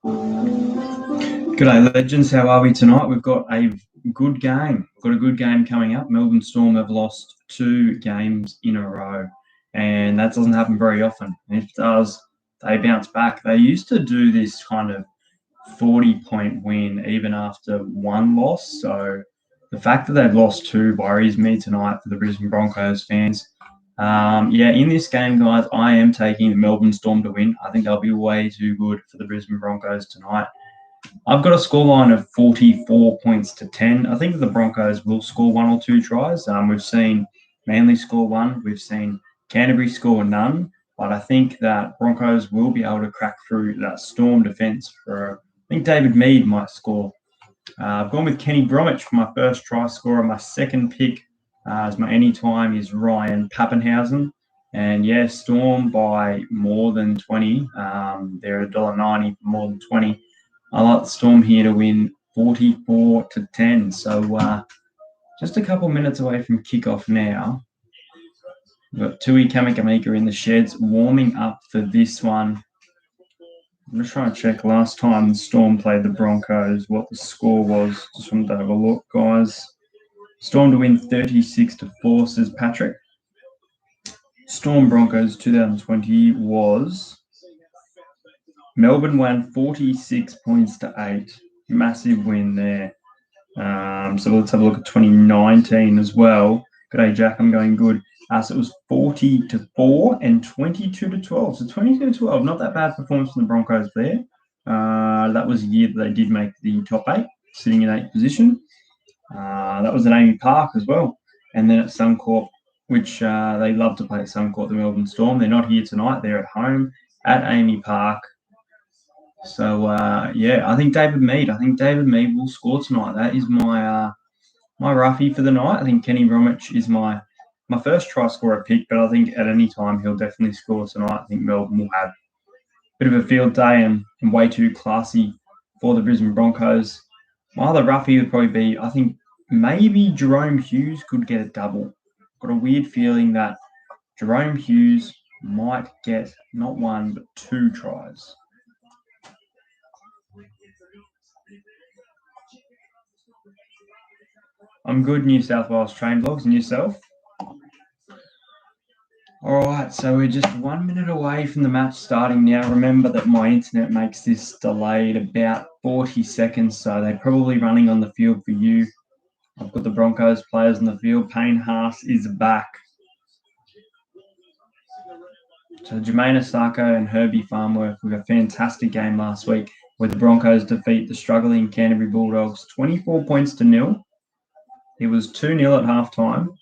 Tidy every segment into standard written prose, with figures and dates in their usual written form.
G'day, legends. How are we tonight? We've got a good game. Got a good game coming up. Melbourne Storm have lost 2 games in a row, and that doesn't happen very often. And if it does, they bounce back. They used to do this kind of 40-point win even after one loss. So the fact that they've lost 2 worries me tonight for the Brisbane Broncos fans. In this game, guys, I am taking the Melbourne Storm to win. I think they'll be way too good for the Brisbane Broncos tonight. I've got a scoreline of 44 points to 10. I think the Broncos will score 1 or 2 tries. We've seen Manly score 1. We've seen Canterbury score none. But I think that Broncos will be able to crack through that Storm defence I think David Mead might score. I've gone with Kenny Bromwich for my first try scorer. My second pick as my anytime is Ryan Pappenhausen. And yeah, Storm by more than 20. They're $1.90 for more than 20. I like the Storm here to win 44 to 10. So just a couple minutes away from kickoff now. We've got Tui Kamikamika in the sheds warming up for this one. I'm just trying to check last time the Storm played the Broncos, what the score was. Just wanted to have a look, guys. Storm to win 36 to 4, says Patrick. Storm Broncos 2020 was... Melbourne won 46 points to 8. Massive win there. So let's have a look at 2019 as well. G'day, Jack. I'm going good. So it was 40 to 4 and 22 to 12. So 22 to 12, not that bad performance from the Broncos there. That was a year that they did make the top 8, sitting in 8th position. That was at Amy Park as well. And then at Suncorp, which they love to play at Suncorp, the Melbourne Storm. They're not here tonight. They're at home at Amy Park. So, I think David Mead. Will score tonight. That is my roughie for the night. I think Kenny Bromwich is my first try scorer pick, but I think at any time he'll definitely score tonight. I think Melbourne will have a bit of a field day and way too classy for the Brisbane Broncos. My other roughie would probably be, I think maybe Jerome Hughes could get a double. Got a weird feeling that Jerome Hughes might get not 1 but 2 tries. I'm good, New South Wales Train Vlogs, and yourself? All right, so we're just 1 minute away from the match starting now. Remember that my internet makes this delayed about 40 seconds, so they're probably running on the field for you. I've got the Broncos players on the field. Payne Haas is back. So Jermaine Osako and Herbie Farnworth with a fantastic game last week where the Broncos defeat the struggling Canterbury Bulldogs 24 points to 0. It was 2-0 at halftime.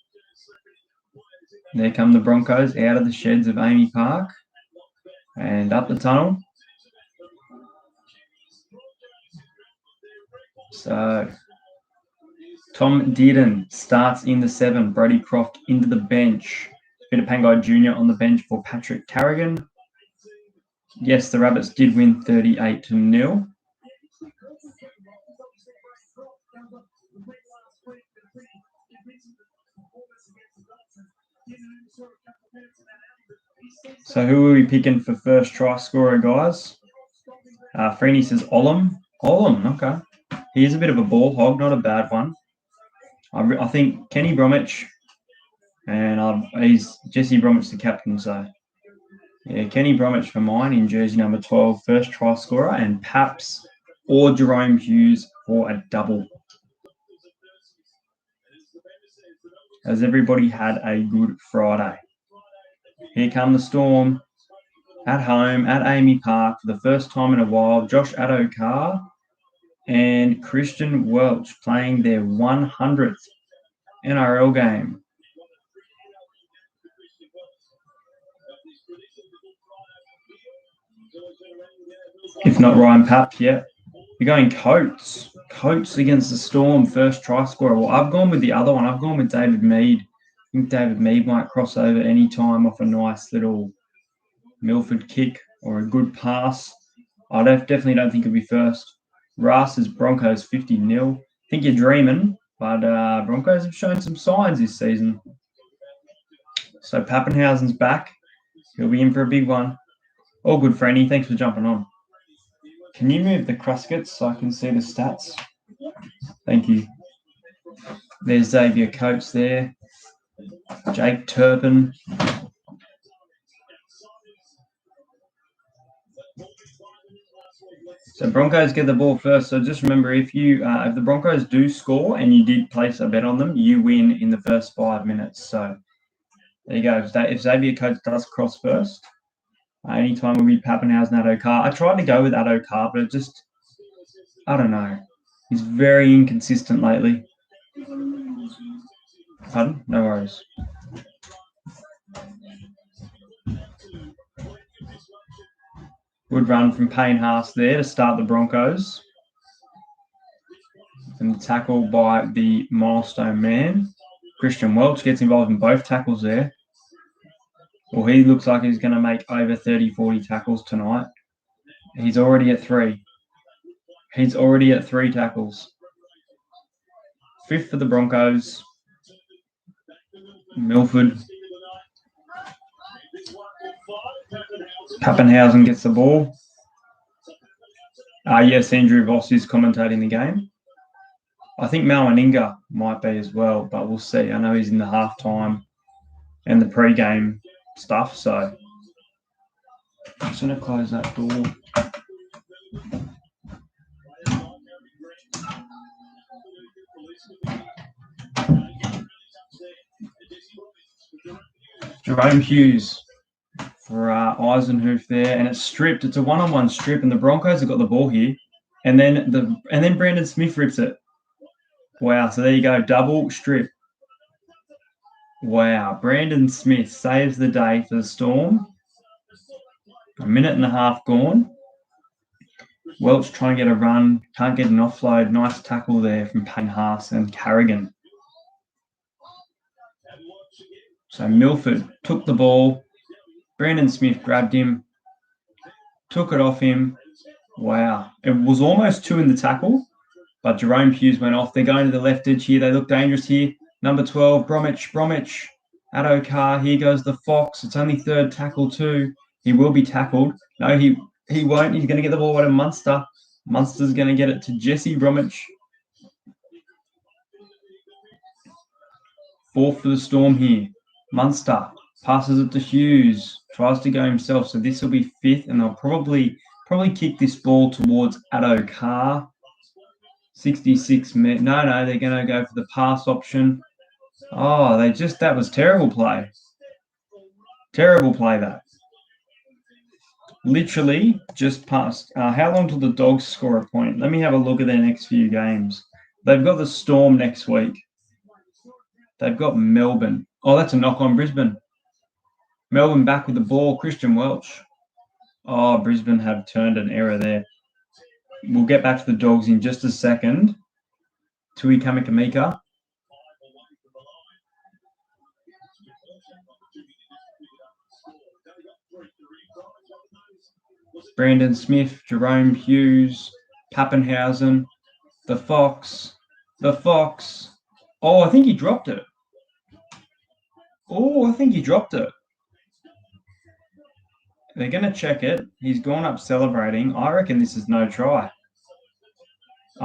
There come the Broncos out of the sheds of Amy Park and up the tunnel. So Tom Dearden starts in the 7. Brody Croft into the bench. Peter Pangai Jr. on the bench for Patrick Carrigan. Yes, the Rabbits did win 38 to 0. So who are we picking for first try scorer, guys? Freeney says Olam. Okay. He is a bit of a ball hog, not a bad one. I think Kenny Bromwich, and he's Jesse Bromwich the captain, so yeah, Kenny Bromwich for mine in jersey number 12, first try scorer, and Paps or Jerome Hughes for a double. Has everybody had a good Friday? Here come the Storm at home at Amy Park for the first time in a while. Josh Adokar and Christian Welch playing their 100th NRL game. If not Ryan Papp, yeah. You're going Coates. Coates against the Storm, first try scorer. Well, I've gone with the other one. I've gone with David Mead. I think David Mead might cross over any time off a nice little Milford kick or a good pass. I definitely don't think it'll be first. Rass Broncos 50-0. I think you're dreaming, but Broncos have shown some signs this season. So Pappenhausen's back. He'll be in for a big one. All good, Franny. Thanks for jumping on. Can you move the Cruskets so I can see the stats? Thank you. There's Xavier Coates there. Jake Turpin. So Broncos get the ball first. So just remember, if the Broncos do score and you did place a bet on them, you win in the first 5 minutes. So there you go. If Xavier Coates does cross first, anytime we'll be Pappenhausen, Addo Carr. I tried to go with Addo Carr, but I don't know. He's very inconsistent lately. Pardon? No worries. Good run from Payne Haas there to start the Broncos. And the tackle by the milestone man. Christian Welch gets involved in both tackles there. Well, he looks like he's going to make over 30, 40 tackles tonight. He's already at 3. He's already at 3 tackles. 5th for the Broncos. Milford. Pappenhausen gets the ball. Yes, Andrew Voss is commentating the game. I think Malmaninga might be as well, but we'll see. I know he's in the halftime and the pre-game stuff, so I'm just going to close that door. Jerome Hughes for Eisenhoof there, and it's stripped. It's a one-on-one strip, and the Broncos have got the ball here, and then Brandon Smith rips it. Wow! So there you go, double strip. Wow! Brandon Smith saves the day for the Storm. A minute and a half gone. Welch trying to get a run, can't get an offload. Nice tackle there from Payne Haas and Carrigan. So Milford took the ball. Brandon Smith grabbed him, took it off him. Wow. It was almost 2 in the tackle, but Jerome Hughes went off. They're going to the left edge here. They look dangerous here. Number 12, Bromwich. Addo Carr. Here goes the Fox. It's only 3rd tackle too. He will be tackled. No, he won't. He's going to get the ball out of Munster. Munster's going to get it to Jesse Bromwich. 4th for the Storm here. Munster passes it to Hughes. Tries to go himself. So this will be 5th, and they'll probably kick this ball towards Addo Carr. 66 minutes. No, they're going to go for the pass option. Oh, that was terrible play. Terrible play, that. Literally just passed. How long till the Dogs score a point? Let me have a look at their next few games. They've got the Storm next week. They've got Melbourne. Oh, that's a knock on Brisbane. Melbourne back with the ball. Christian Welch. Oh, Brisbane have turned an error there. We'll get back to the Dogs in just a second. Tui Kamikamika. Brandon Smith, Jerome Hughes, Pappenhausen, the Fox. Oh, I think he dropped it. They're going to check it. He's gone up celebrating. I reckon this is no try. Do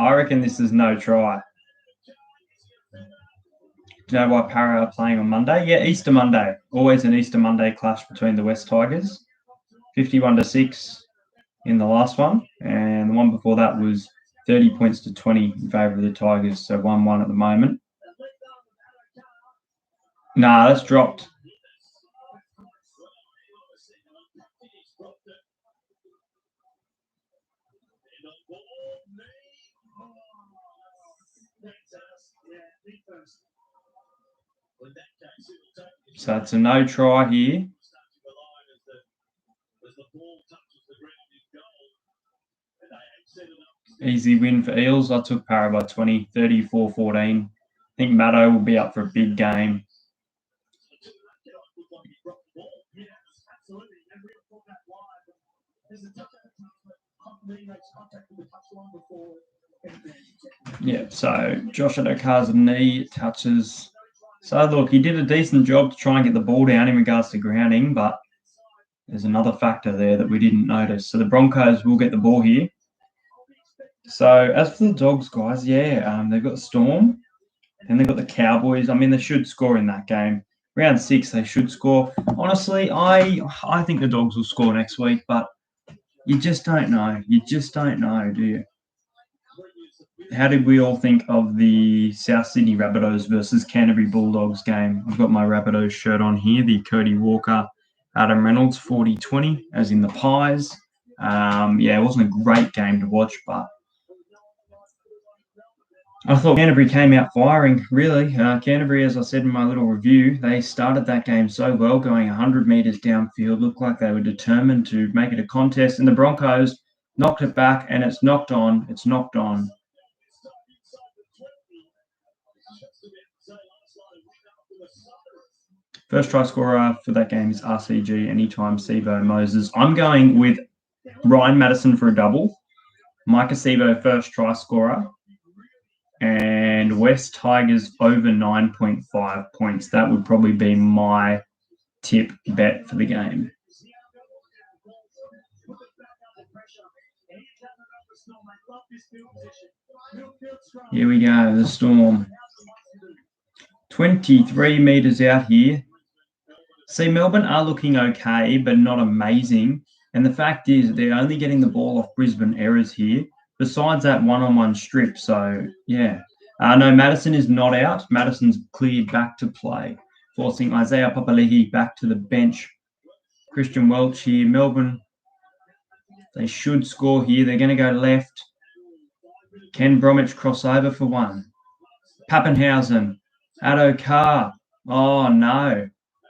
you know why Para are playing on Monday? Yeah, Easter Monday. Always an Easter Monday clash between the West Tigers. 51-6 in the last one. And the one before that was 30 points to 20 in favour of the Tigers. So 1-1 at the moment. Nah, that's dropped. So it's a no try here. Easy win for Eels. I took Para by 20, 34-14. I think Maddo will be up for a big game. Yeah, so Josh Addo Carr's knee touches. So look, he did a decent job to try and get the ball down in regards to grounding, but there's another factor there that we didn't notice. So the Broncos will get the ball here. So as for the Dogs, guys, they've got the Storm and they've got the Cowboys. I mean, they should score in that game. Round 6, they should score. Honestly, I think the Dogs will score next week, but you just don't know. You just don't know, do you? How did we all think of the South Sydney Rabbitohs versus Canterbury Bulldogs game? I've got my Rabbitohs shirt on here, the Cody Walker, Adam Reynolds 40-20, as in the Pies. It wasn't a great game to watch, but I thought Canterbury came out firing, really. Canterbury, as I said in my little review, they started that game so well, going 100 metres downfield, looked like they were determined to make it a contest, and the Broncos knocked it back, and it's knocked on. First try scorer for that game is RCG, anytime Sivo Moses. I'm going with Ryan Madison for a double, Micah Sivo first try scorer, and West Tigers over 9.5 points. That would probably be my tip bet for the game. Here we go, the Storm. 23 metres out here. See, Melbourne are looking okay, but not amazing. And the fact is, they're only getting the ball off Brisbane errors here, besides that one-on-one strip. So, yeah. No, Madison is not out. Madison's cleared back to play, forcing Isaiah Papali'i back to the bench. Christian Welch here. Melbourne, they should score here. They're going to go left. Ken Bromwich crossover for one. Pappenhausen. Addo Carr. Oh, no.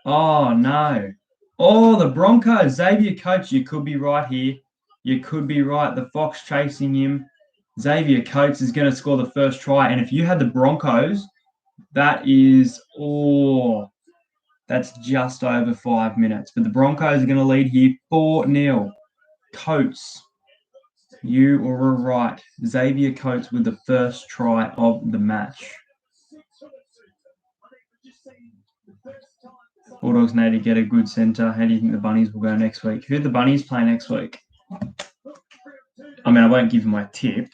Oh, no. Oh, the Broncos. Xavier Coates, you could be right here. You could be right. The Fox chasing him. Xavier Coates is going to score the first try. And if you had the Broncos, that's just over 5 minutes. But the Broncos are going to lead here 4-0. Coates, you were right. Xavier Coates with the first try of the match. Bulldogs need to get a good centre. How do you think the Bunnies will go next week? Who the Bunnies play next week? I mean, I won't give you my tip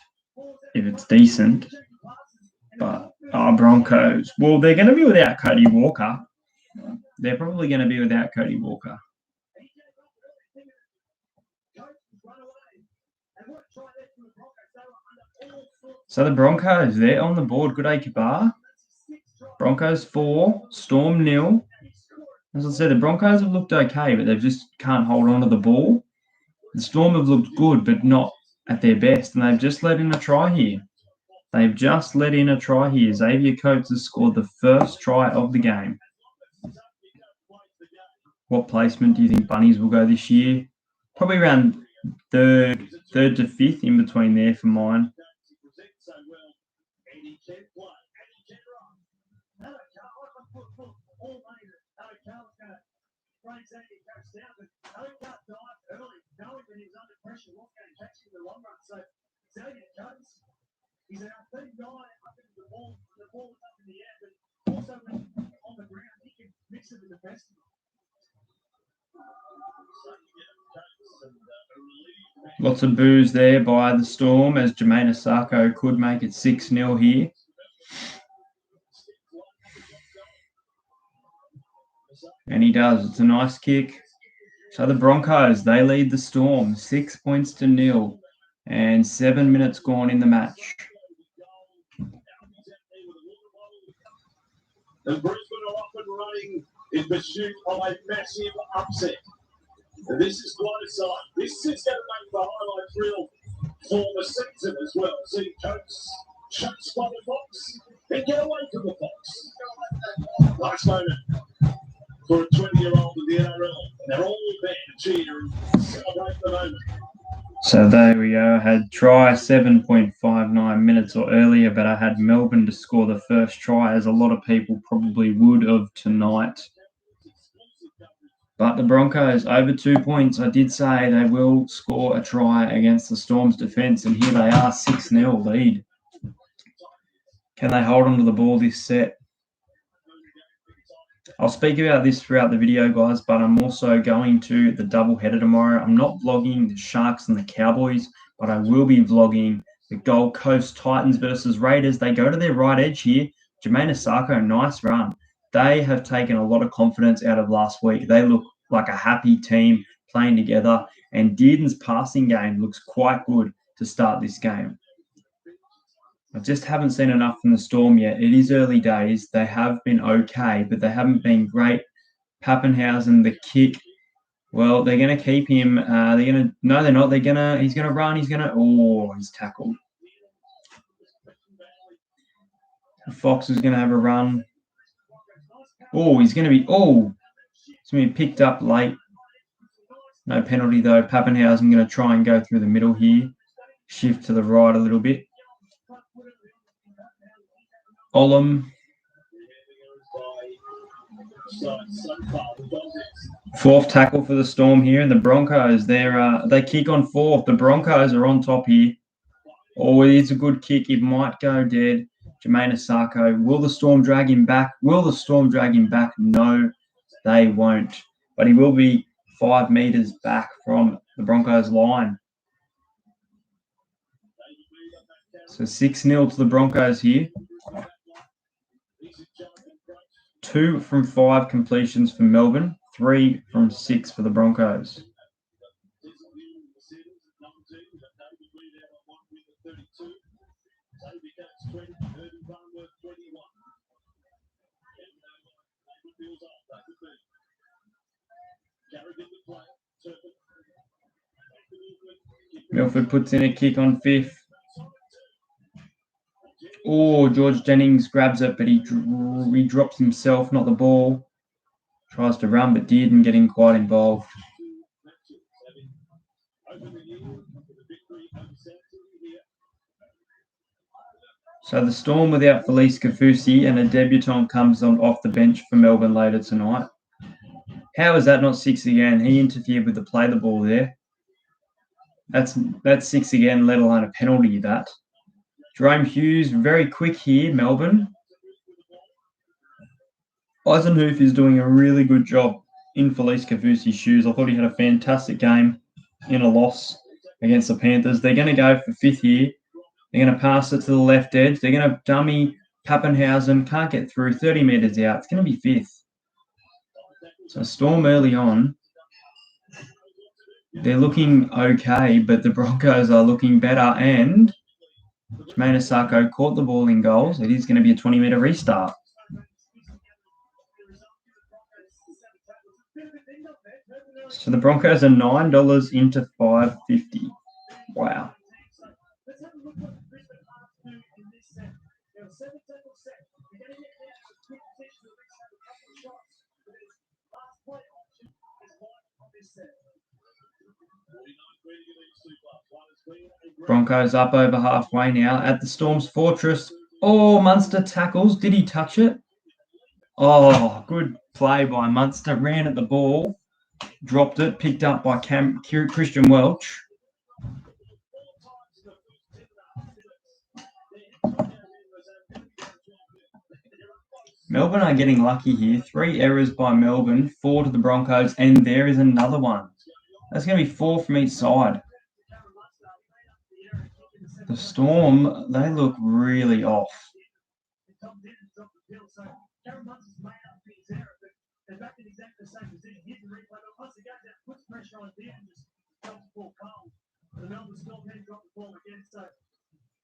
if it's decent, but Broncos. Well, they're going to be without Cody Walker. They're probably going to be without Cody Walker. So the Broncos, they're on the board. Good day, Kabar. Broncos 4, Storm 0. As I said, the Broncos have looked okay, but they just can't hold on to the ball. The Storm have looked good, but not at their best, and they've just let in a try here. Xavier Coates has scored the first try of the game. What placement do you think Bunnies will go this year? Probably around third to fifth, in between there for mine. Lots of boos there by the Storm, as Jermaine Asako could make it 6-0 here. And he does. It's a nice kick. So the Broncos, they lead the Storm 6 points to 0, and 7 minutes gone in the match. And Brisbane are up and running in pursuit of a massive upset. And this is quite a sight. This is going to make the highlight reel for the season as well. See Coates chased by the Fox and get away from the Fox. Last moment for a 20-year-old in the NRL. They're all there to cheer and celebrate the moment. So there we go. I had try 7.59 minutes or earlier, but I had Melbourne to score the first try, as a lot of people probably would have tonight. But the Broncos over 2 points. I did say they will score a try against the Storm's defence, and here they are, 6-0 lead. Can they hold on to the ball this set? I'll speak about this throughout the video, guys, but I'm also going to the doubleheader tomorrow. I'm not vlogging the Sharks and the Cowboys, but I will be vlogging The Gold Coast Titans versus Raiders. They go to their right edge here. Jermaine Asako, nice run. They have taken a lot of confidence out of last week. They look like a happy team playing together. And Dearden's passing game looks quite good to start this game. I just haven't seen enough from the Storm yet. It is early days. They have been okay, but they haven't been great. Pappenhausen, the kick. Well, they're going to keep him. No, they're not. He's going to run. He's tackled. Fox is going to have a run. He's going to be picked up late. No penalty though. Pappenhausen going to try and go through the middle here. Shift to the right a little bit. Olam. Fourth tackle for the Storm here, and the Broncos, they kick on fourth. The Broncos are on top here. It's a good kick. It might go dead. Jermaine Asako. Will the Storm drag him back? No, they won't. But he will be 5 meters back from the Broncos line. So 6-0 to the Broncos here. 2 from 5 completions for Melbourne, 3 from 6 for the Broncos. Milford puts in a kick on 5th. George Jennings grabs it, but he drops himself, not the ball. Tries to run, but Dearden getting quite involved. So the Storm without Felice Kafusi, and a debutant comes on off the bench for Melbourne later tonight. How is that not 6 again? He interfered with the play the ball there. That's 6 again, let alone a penalty, that. Jerome Hughes, very quick here, Melbourne. Eisenhuth is doing a really good job in Felice Kafusi's shoes. I thought he had a fantastic game in a loss against the Panthers. They're going to go for 5th here. They're going to pass it to the left edge. They're going to dummy Pappenhausen. Can't get through. 30 meters out. It's going to be 5th. So Storm early on. They're looking okay, but the Broncos are looking better. And Jermaine Asako caught the ball in goals. It is going to be a 20-meter restart. So the Broncos are $9 into $5.50. Wow. Broncos up over halfway now at the Storm's fortress. Munster tackles. Did he touch it? Good play by Munster. Ran at the ball. Dropped it. Picked up by Christian Welch. Melbourne are getting lucky here. 3 errors by Melbourne, 4 to the Broncos, and there is another one. That's going to be 4 from each side. The Storm, they look really off.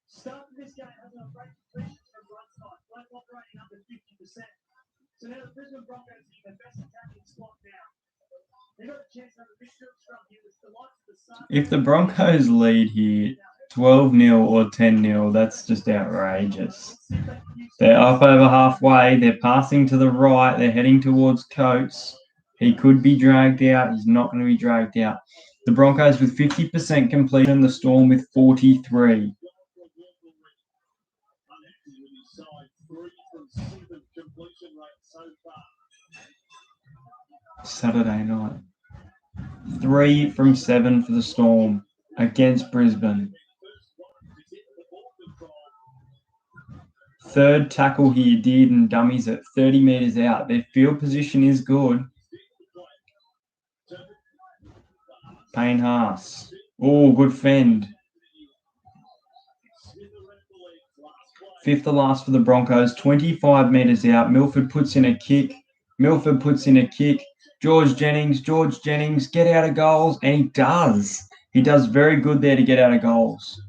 Starting this game having a great completions from lunchtime, both operating under 50%. So now the Brisbane Broncos are the best attacking squad now. They got a chance to have a midfield scrum here with the likes of the Sun. If the Broncos lead here 12-0 or 10-0, that's just outrageous. They're up over halfway. They're passing to the right. They're heading towards Coates. He could be dragged out. He's not going to be dragged out. The Broncos with 50% completion, the Storm with 43%. Saturday night. 3 from 7 for the Storm against Brisbane. Third tackle here, Dearden dummies it 30 meters out. Their field position is good. Payne Haas. Good fend. Fifth to last for the Broncos, 25 metres out. Milford puts in a kick. George Jennings, get out of goals. And he does. He does very good there to get out of goals.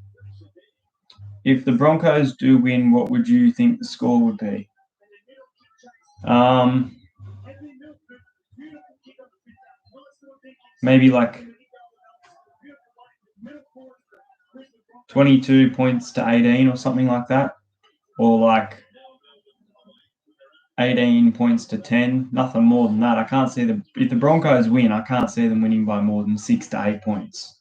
If the Broncos do win, what would you think the score would be? Maybe like 22 points to 18 or something like that. Or like 18 points to 10. Nothing more than that. I can't see them. If the Broncos win, I can't see them winning by more than 6 to 8 points.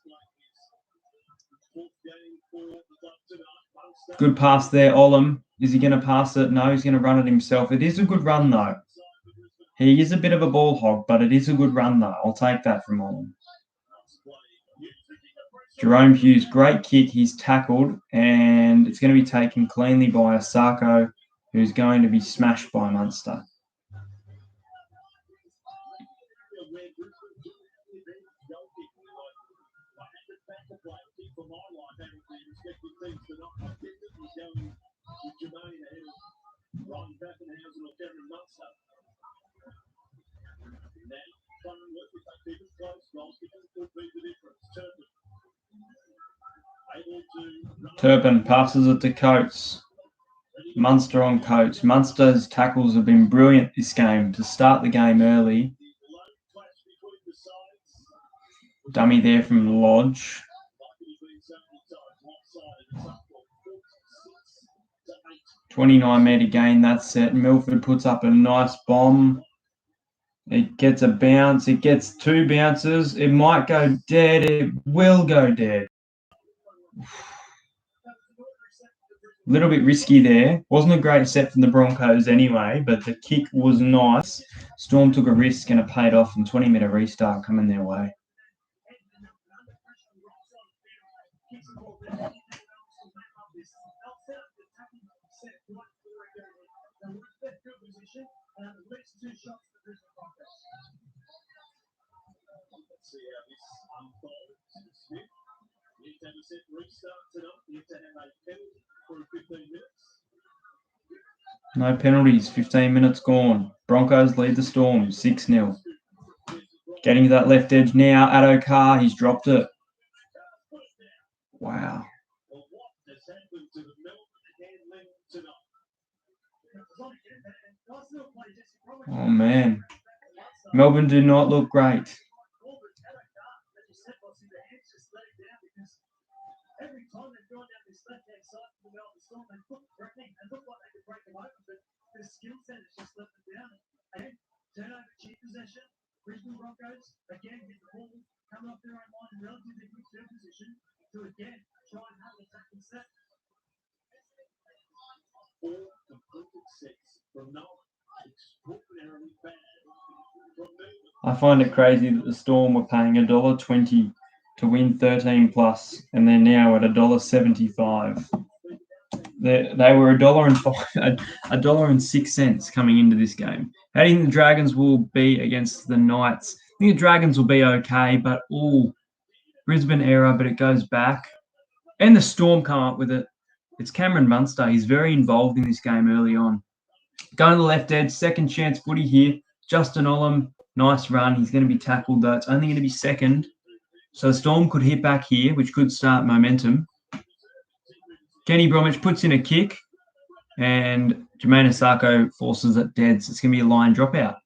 Good pass there, Olam. Is he going to pass it? No, he's going to run it himself. It is a good run, though. He is a bit of a ball hog, but it is a good run, though. I'll take that from Olam. Jerome Hughes, great kick. He's tackled, and it's going to be taken cleanly by Asako, who's going to be smashed by Munster. Turpin passes it to Coates. Munster on Coates. Munster's tackles have been brilliant this game to start the game early. Dummy there from Lodge. (29-metre gain, that's set. Milford puts up a nice bomb. It gets a bounce. It gets 2 bounces. It might go dead. It will go dead. A little bit risky there. Wasn't a great set from the Broncos anyway, but the kick was nice. Storm took a risk and it paid off, and 20-metre restart coming their way. No penalties, 15 minutes gone. Broncos lead the Storm 6-0. Getting to that left edge now, Addo-Carr, he's dropped it. Wow. Oh, man. Melbourne do not look great. I find it crazy that the Storm were paying $1.20 to win 13 plus, and they're now at $1.75. They were $1.06 coming into this game. How do you think the Dragons will be against the Knights? I think the Dragons will be okay, but Brisbane error, but it goes back. And the Storm come up with it. It's Cameron Munster. He's very involved in this game early on. Going to the left edge, second chance footy here. Justin Olam, nice run. He's going to be tackled, though. It's only going to be second. So the Storm could hit back here, which could start momentum. Kenny Bromwich puts in a kick, and Jermaine Asako forces it dead. So it's going to be a line dropout.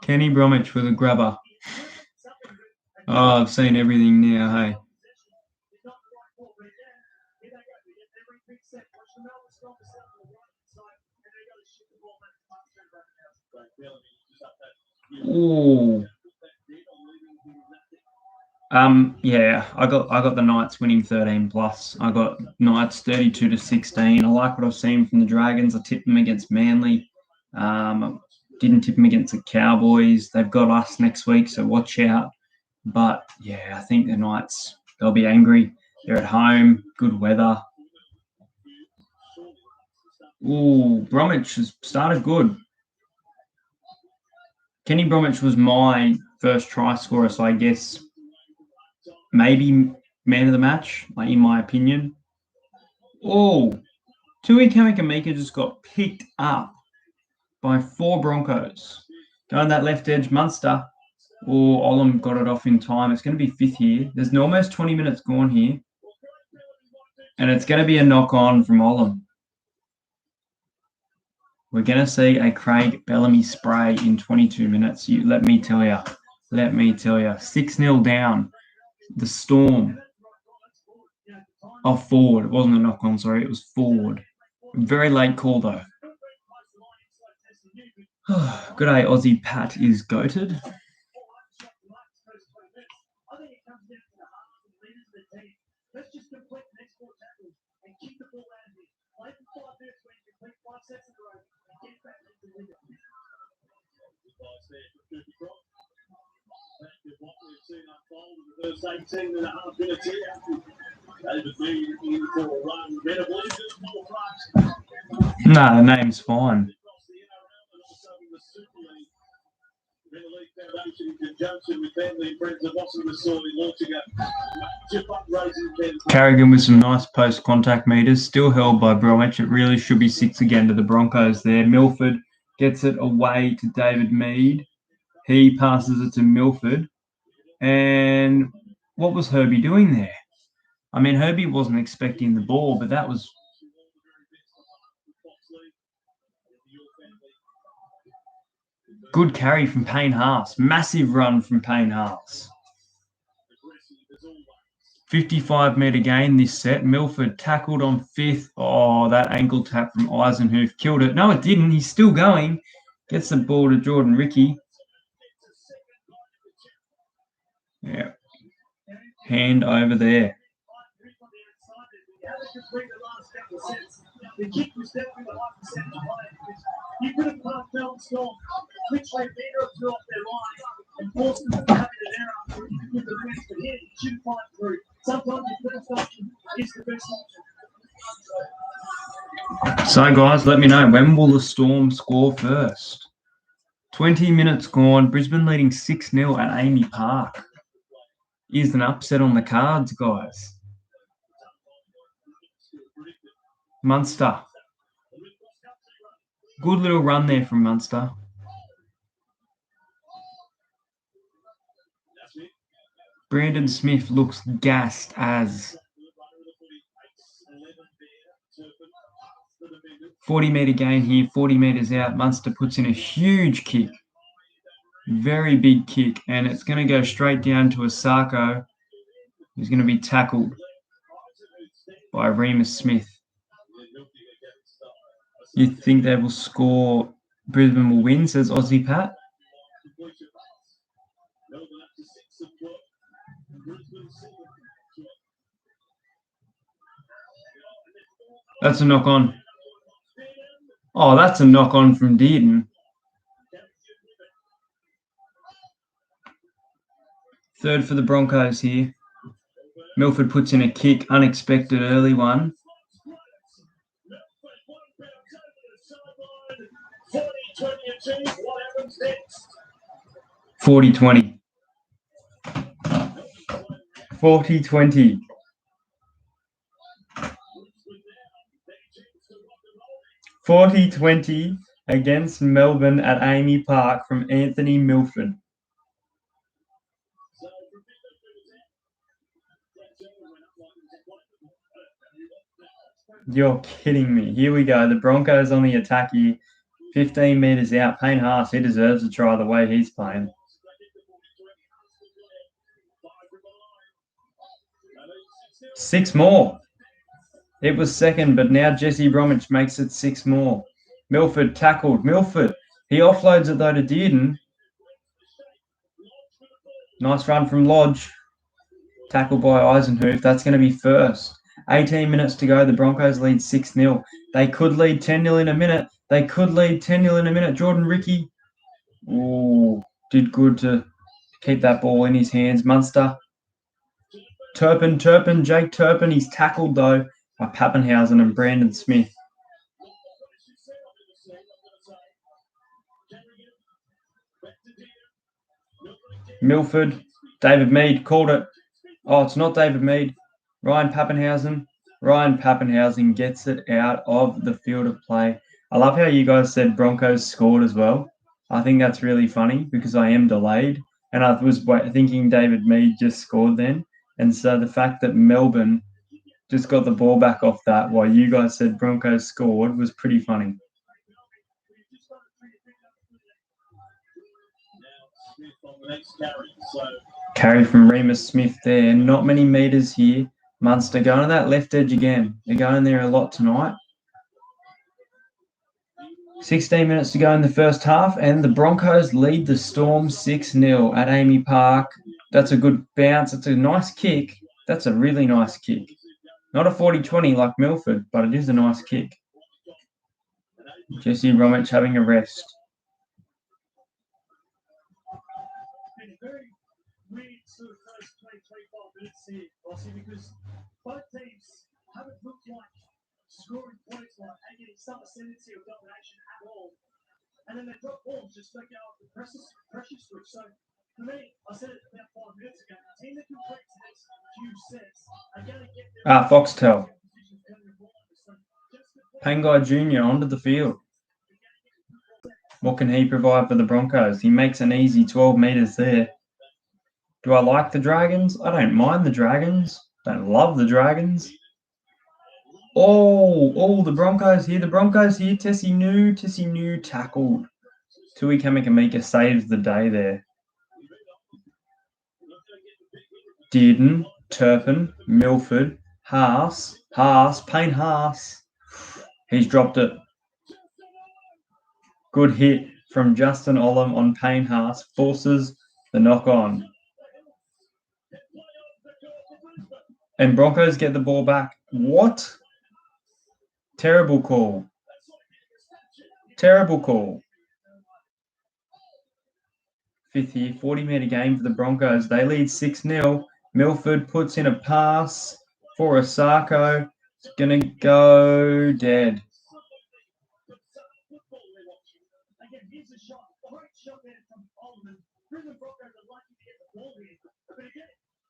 Kenny Bromwich with a grubber. Oh, I've seen everything now, hey. Ooh. Yeah, I got the Knights winning 13 plus. I got Knights 32 to 16. I like what I've seen from the Dragons. I tipped them against Manly. Didn't tip them against the Cowboys. They've got us next week, so watch out. But yeah, I think the Knights, they'll be angry. They're at home, good weather. Ooh, Bromwich has started good. Kenny Bromwich was my first try scorer, so I guess maybe man of the match, like in my opinion. Oh, Tui Kamikamika just got picked up by 4 Broncos. Going that left edge, Munster. Oh, Olam got it off in time. It's going to be 5th here. There's almost 20 minutes gone here. And it's going to be a knock-on from Olam. We're going to see a Craig Bellamy spray in 22 minutes. Let me tell you. 6-0 down. The Storm. Oh, forward. It wasn't a knock-on, sorry. It was forward. Very late call, though. Good day, Aussie Pat is goated. Nah, the name's fine. Carrigan with some nice post-contact meters, still held by Bromwich. It really should be 6 again to the Broncos there. Milford gets it away to David Mead. He passes it to Milford. And what was Herbie doing there? I mean, Herbie wasn't expecting the ball, but that was... Good carry from Payne Haas. Massive run from Payne Haas. 55-metre gain this set. Milford tackled on 5th. Oh, that ankle tap from Eisenhuth killed it. No, it didn't. He's still going. Gets the ball to Jordan Ricky. Yeah. Hand over there. The kick was definitely the 100% behind. You could have parked Melbourne Storm, which way better up off their line, and forced them to have an error with the rest of him. You shouldn't fight through. Sometimes the first option is the best option. So, guys, let me know, when will the Storm score first? 20 minutes gone. Brisbane leading 6-0 at Amy Park. Is an upset on the cards, guys. Munster. Good little run there from Munster. Brandon Smith looks gassed as. 40-metre gain here, 40 metres out. Munster puts in a huge kick. Very big kick. And it's going to go straight down to Asako, who's going to be tackled by Remus Smith. You think they will score? Brisbane will win, says Aussie Pat. That's a knock-on. Oh, that's a knock-on from Dearden. Third for the Broncos here. Milford puts in a kick, unexpected early one. 40-20. 40-20. Against Melbourne at Amy Park from Anthony Milford. You're kidding me. Here we go. The Broncos on the attack here. 15 metres out. Payne Haas, he deserves a try the way he's playing. Six more. It was second, but now Jesse Bromwich makes it 6 more. Milford tackled. Milford. He offloads it though to Dearden. Nice run from Lodge. Tackled by Eisenhuth. That's going to be first. 18 minutes to go. The Broncos lead 6-0. They could lead 10-0 in a minute. Jordan Ricky. Ooh, did good to keep that ball in his hands. Munster Jake Turpin. He's tackled, though, by Pappenhausen and Brandon Smith. Milford. David Mead called it. Oh, it's not David Mead. Ryan Pappenhausen. Ryan Pappenhausen gets it out of the field of play. I love how you guys said Broncos scored as well. I think that's really funny because I am delayed. And I was thinking David Mead just scored then. And so the fact that Melbourne just got the ball back off that while you guys said Broncos scored was pretty funny. Carry from Remus Smith there. Not many meters here. Munster going to that left edge again. They're going there a lot tonight. 16 minutes to go in the first half, and the Broncos lead the Storm 6-0 at Amy Park. That's a good bounce. It's a nice kick. That's a really nice kick. Not a 40-20 like Milford, but it is a nice kick. Jesse Romich having a rest. Very weird sort of first 25 minutes here, Rossi, because both teams haven't looked like scoring points like and getting some ascendancy of domination at all. And then they drop balls just to go off the pressure switch. So for me, I said it about 5 minutes ago, the team that completes the next few sets are going to get their Foxtel. Pangai Jr. onto the field. What can he provide for the Broncos? He makes an easy 12 meters there. Do I like the Dragons? I don't mind the Dragons. Don't love the Dragons. Oh, the Broncos here. Tessie New tackled. Tui Kamikamika saves the day there. Dearden, Turpin, Milford, Haas, Payne Haas. He's dropped it. Good hit from Justin Olam on Payne Haas. Forces the knock on. And Broncos get the ball back. What? Terrible call. Fifth here, 40-meter game for the Broncos. They lead 6-0. Milford puts in a pass for Osako. It's going to go dead.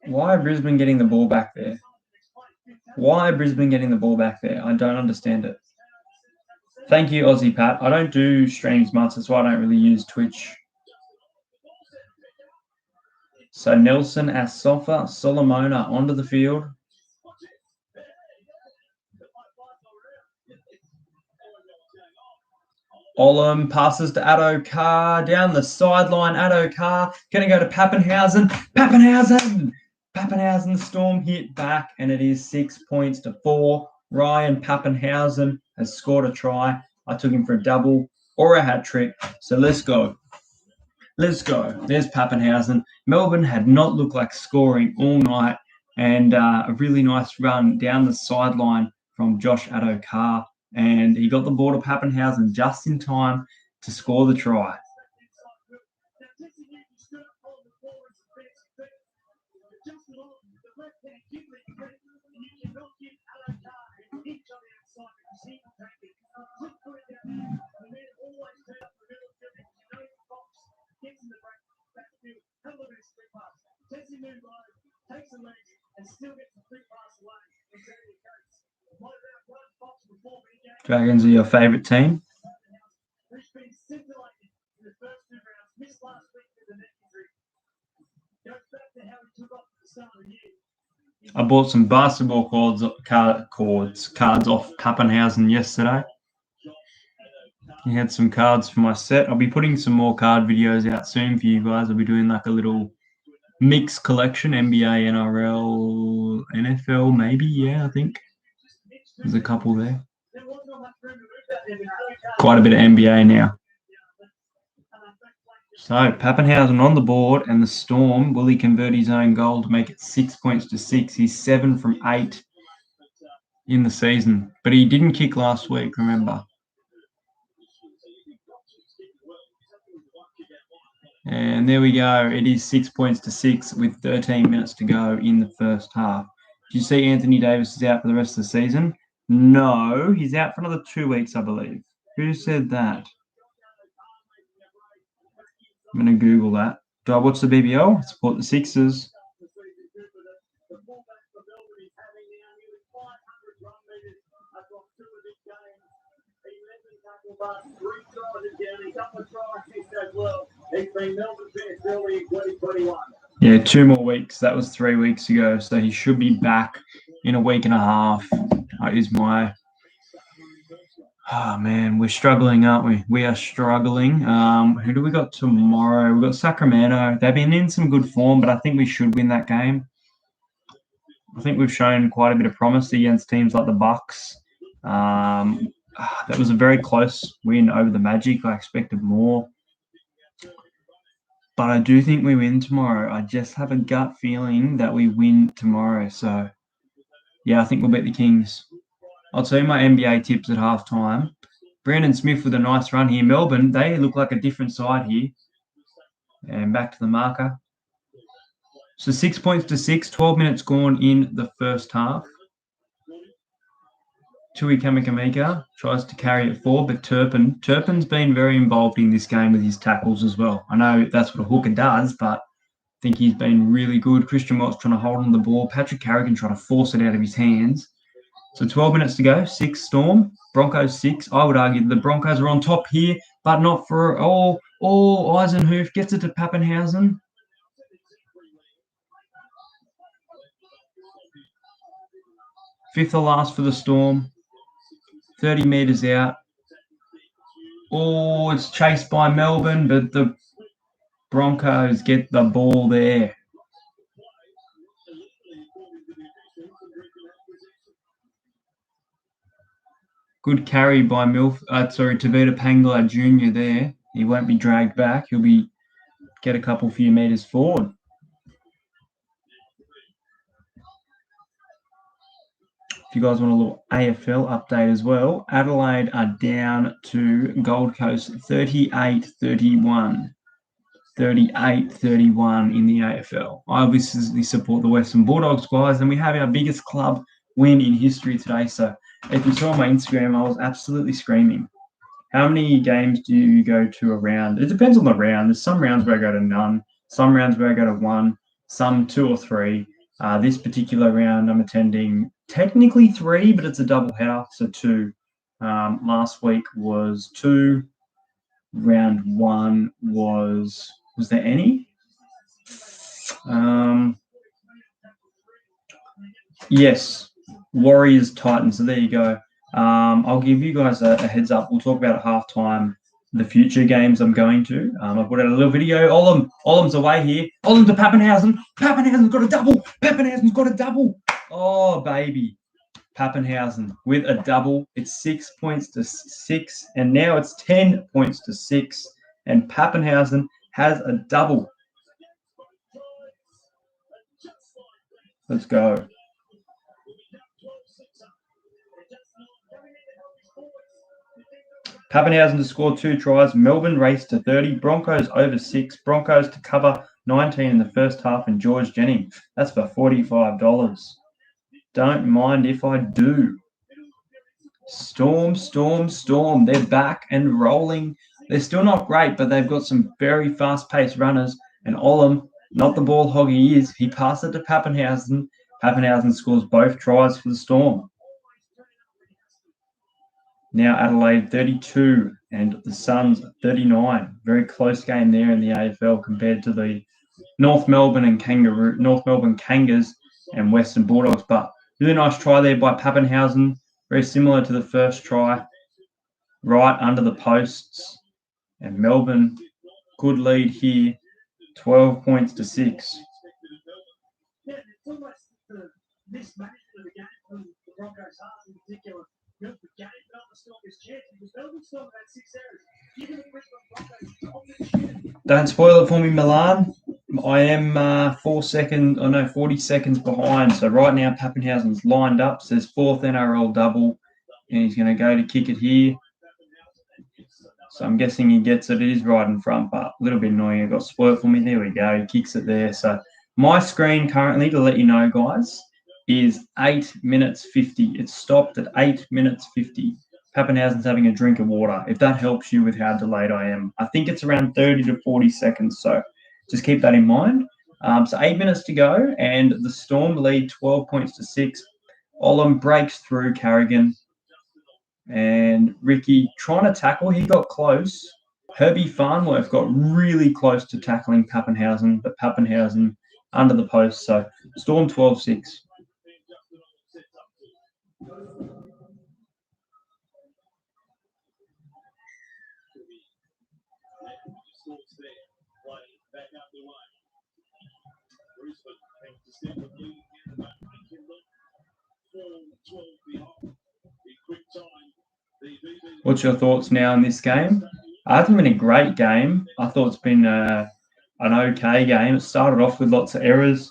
Why are Brisbane getting the ball back there? I don't understand it. Thank you, Aussie Pat. I don't do streams much, that's why I don't really use Twitch. So Nelson, Asofa, Solomona onto the field. Olam passes to Addo Carr. Down the sideline, Addo Carr. Going to go to Pappenhausen. Pappenhausen Storm hit back, and it is 6 points to 4. Ryan Pappenhausen has scored a try. I took him for a double or a hat trick. So let's go. There's Pappenhausen. Melbourne had not looked like scoring all night, and a really nice run down the sideline from Josh Addo Carr. And he got the ball to Pappenhausen just in time to score the try. Dragons are your favourite team? I bought some basketball cards off Pappenhausen yesterday. He had some cards for my set. I'll be putting some more card videos out soon for you guys. I'll be doing like a little mixed collection, NBA, NRL, NFL, maybe. Yeah, I think there's a couple there. Quite a bit of NBA now. So Pappenhausen on the board, and the Storm, will he convert his own goal to make it 6 points to 6? He's 7 from 8 in the season, but he didn't kick last week, remember. And there we go. It is 6 points to 6 with 13 minutes to go in the first half. Did you see Anthony Davis is out for the rest of the season? No, he's out for another 2 weeks, I believe. Who said that? I'm going to Google that. Do I watch the BBL? Support the Sixers. Yeah, 2 more weeks. That was 3 weeks ago, so he should be back in a week and a half. Is my... Oh, man, we're struggling, aren't we? We are struggling. Who do we got tomorrow? We've got Sacramento. They've been in some good form, but I think we should win that game. I think we've shown quite a bit of promise against teams like the Bucks. That was a very close win over the Magic. I expected more. But I do think we win tomorrow. I just have a gut feeling that we win tomorrow. So, yeah, I think we'll beat the Kings. I'll tell you my NBA tips at halftime. Brandon Smith with a nice run here. Melbourne, they look like a different side here. And back to the marker. So 6 points to 6, 12 minutes gone in the first half. Tui Kamikamika tries to carry it forward, but Turpin's been very involved in this game with his tackles as well. I know that's what a hooker does, but I think he's been really good. Christian Watt's trying to hold on the ball. Patrick Carrigan trying to force it out of his hands. So 12 minutes to go, 6 Storm, Broncos 6. I would argue the Broncos are on top here, but not for all. Eisenhoof gets it to Pappenhausen. Fifth or last for the Storm. 30 metres out. Oh, it's chased by Melbourne, but the Broncos get the ball there. Good carry by Tavita Pangler Jr. there. He won't be dragged back. He'll get a few metres forward. If you guys want a little AFL update as well, Adelaide are down to Gold Coast 38-31. 38-31 in the AFL. I obviously support the Western Bulldogs, guys, and we have our biggest club win in history today. So if you saw my Instagram, I was absolutely screaming. How many games do you go to a round? It depends on the round. There's some rounds where I go to none, some rounds where I go to 1, some 2 or 3. This particular round I'm attending technically 3, but it's a double header, so 2. Last week was 2. Round 1 was there any? Yes, Warriors Titans. So there you go. I'll give you guys a heads up. We'll talk about at halftime the future games I'm going to. I put out a little video. Olam's away here. Olam to Pappenhausen. Pappenhausen's got a double. Pappenhausen's got a double. Oh, baby. Pappenhausen with a double. It's 6 points to 6, and now it's 10 points to 6, and Pappenhausen has a double. Let's go. Pappenhausen to score 2 tries. Melbourne raced to 30. Broncos over 6. Broncos to cover 19 in the first half, and George Jennings. That's for $45. Don't mind if I do. Storm. They're back and rolling. They're still not great, but they've got some very fast-paced runners. And Olam, not the ball hog he is, he passed it to Pappenhausen. Pappenhausen scores both tries for the Storm. Now Adelaide 32 and the Suns 39. Very close game there in the AFL compared to the North Melbourne Kangas and Western Bulldogs. But really nice try there by Pappenhausen. Very similar to the first try. Right under the posts. And Melbourne, good lead here. 12 points to 6. Don't spoil it for me, Milan. I am 40 seconds behind. So right now, Pappenhausen's lined up. Says 4th NRL double, and he's going to go to kick it here. So I'm guessing he gets it. It is right in front, but a little bit annoying. It got spoiled for me. There we go. He kicks it there. So my screen currently, to let you know, guys, is 8 minutes 50. It's stopped at 8 minutes 50. Pappenhausen's having a drink of water, if that helps you with how delayed I am. I think it's around 30 to 40 seconds, so just keep that in mind. So 8 minutes to go, and the Storm lead 12 points to 6. Olam breaks through Carrigan, and Ricky trying to tackle. He got close. Herbie Farnworth got really close to tackling Pappenhausen, but Pappenhausen under the post. So Storm 12-6. What's your thoughts now in this game? It hasn't been a great game. I thought it's been an okay game. It started off with lots of errors.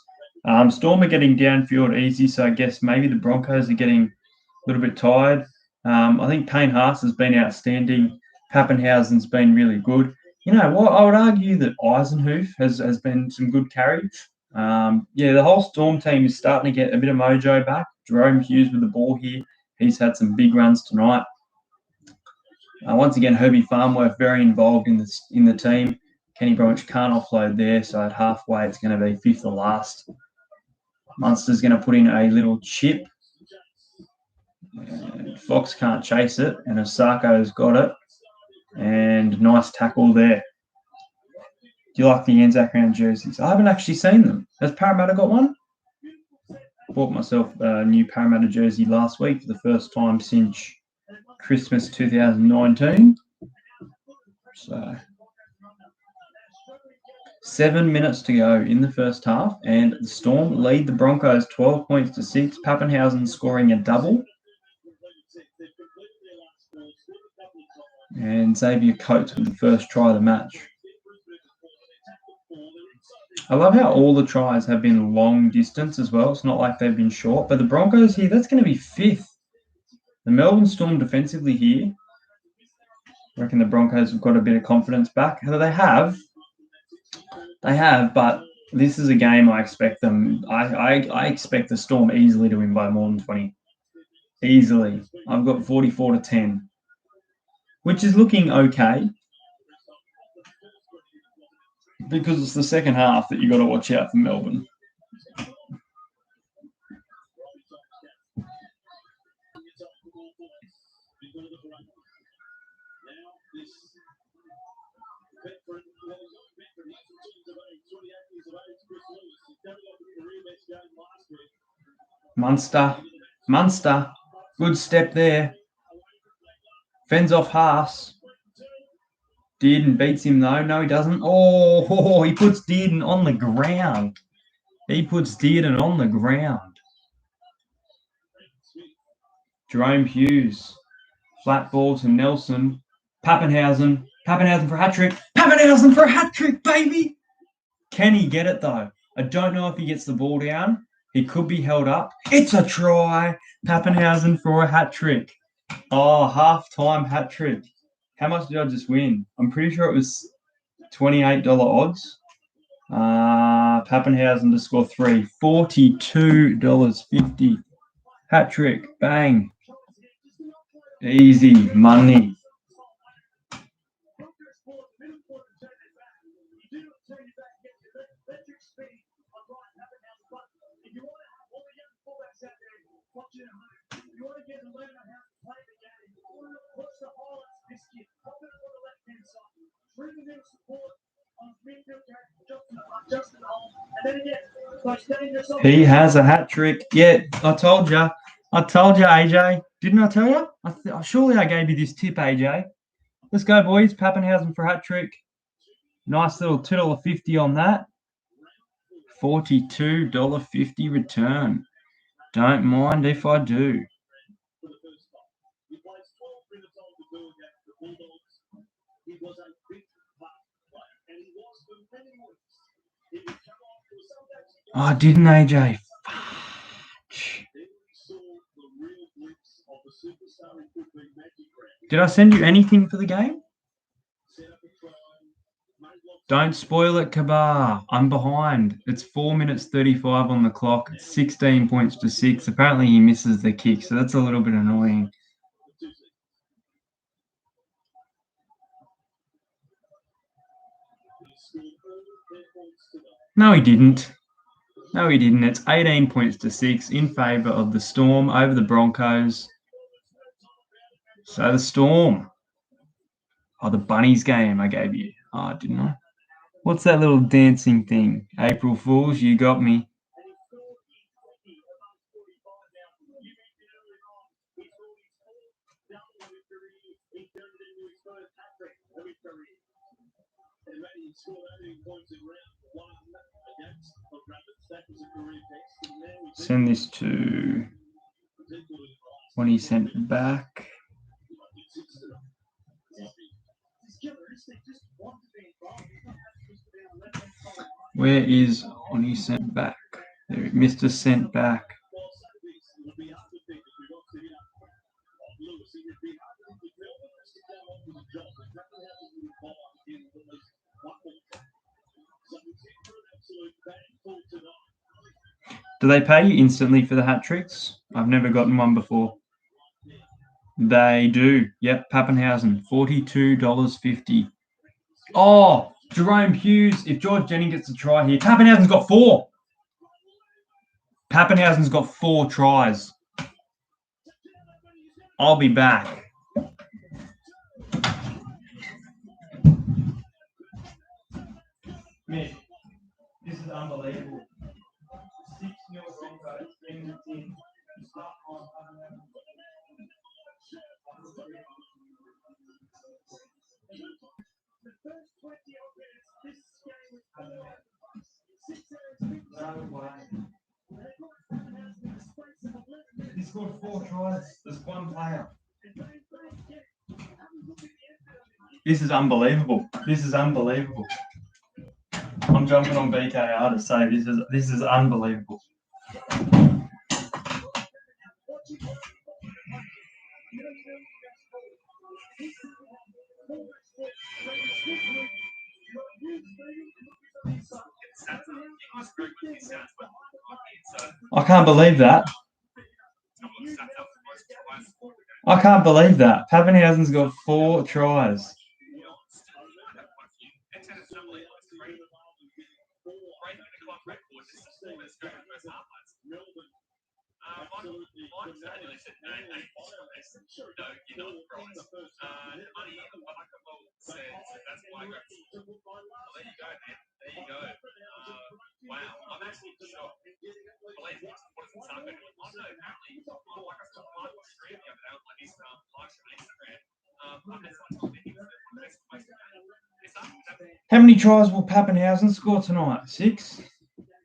Storm are getting downfield easy, so I guess maybe the Broncos are getting a little bit tired. I think Payne Haas has been outstanding. Pappenhausen's been really good. You know what? I would argue that Eisenhoof has been some good carries. The whole Storm team is starting to get a bit of mojo back. Jerome Hughes with the ball here. He's had some big runs tonight. Once again, Herbie Farnworth very involved in the team. Kenny Bromwich can't offload there, so at halfway it's going to be fifth or last. Munster's going to put in a little chip. And Fox can't chase it, and Osako's got it. And nice tackle there. Do you like the Anzac Round jerseys? I haven't actually seen them. Has Parramatta got one? Bought myself a new Parramatta jersey last week for the first time since Christmas 2019. So 7 minutes to go in the first half, and the Storm lead the Broncos 12 points to 6. Pappenhausen scoring a double. And Xavier Coates with the first try of the match. I love how all the tries have been long distance as well. It's not like they've been short. But the Broncos here, that's going to be fifth. The Melbourne Storm defensively here, I reckon the Broncos have got a bit of confidence back. They have, but this is a game I expect them. I expect the Storm easily to win by more than 20. Easily. I've got 44-10, which is looking okay, because it's the second half that you got to watch out for Melbourne. Munster, good step there. Fends off Haas. Dearden beats him though. No, he doesn't. Oh, he puts Dearden on the ground. Jerome Hughes. Flat ball to Nelson. Pappenhausen for a hat trick. Pappenhausen for a hat trick, baby. Can he get it though? I don't know if he gets the ball down. He could be held up. It's a try. Pappenhausen for a hat trick. Oh, half-time hat trick. How much did I just win? I'm pretty sure it was $28 odds. Pappenhausen to score 3. $42.50. Hat trick. Bang. Easy money. He has a hat trick. Yeah, I told you, AJ. Didn't I tell you? Surely I gave you this tip, AJ. Let's go, boys. Pappenhausen for a hat trick. Nice little $2.50 on that. $42.50 return. Don't mind if I do. Oh, didn't AJ? Did I send you anything for the game? Don't spoil it, Kabar. I'm behind. It's 4 minutes 35 on the clock. It's 16 points to 6. Apparently he misses the kick, so that's a little bit annoying. No, he didn't. No, he didn't. It's 18 points to 6 in favour of the Storm over the Broncos. So the Storm. Oh, the Bunnies game I gave you. Oh, didn't I? What's that little dancing thing? April Fools, you got me. Send this to when he sent back. Where is when he sent back? There, Mr. Sent back. Do they pay you instantly for the hat tricks? I've never gotten one before. They do. Yep, Pappenhausen, $42.50. Oh, Jerome Hughes. If George Jennings gets a try here, Pappenhausen's got 4. Pappenhausen's got 4 tries. I'll be back. Mick, this is unbelievable. 6-0 Broncos, 10 minutes in. No way. He scored 4 tries. There's one player. This is unbelievable. This is unbelievable. I'm jumping on BKR to say this is unbelievable. I can't believe that. I can't believe that. Pappenhausen's got 4 tries. How many tries will Pappenhausen score tonight? 6?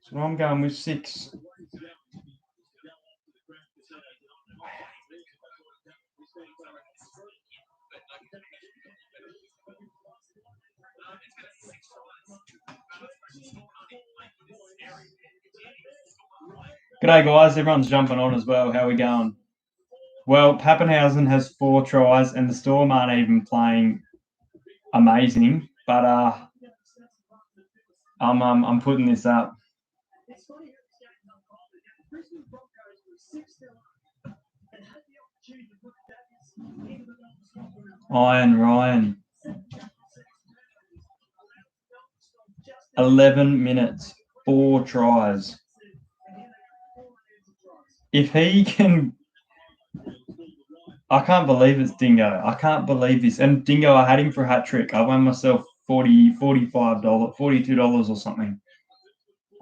So I'm going with 6. G'day guys, everyone's jumping on as well. How are we going? Well, Pappenhausen has 4 tries and the Storm aren't even playing amazing, but I'm putting this up. Iron Ryan. 11 minutes, 4 tries. If he can... I can't believe it's Dingo. I can't believe this. And Dingo, I had him for a hat trick. I won myself $45, $42 or something.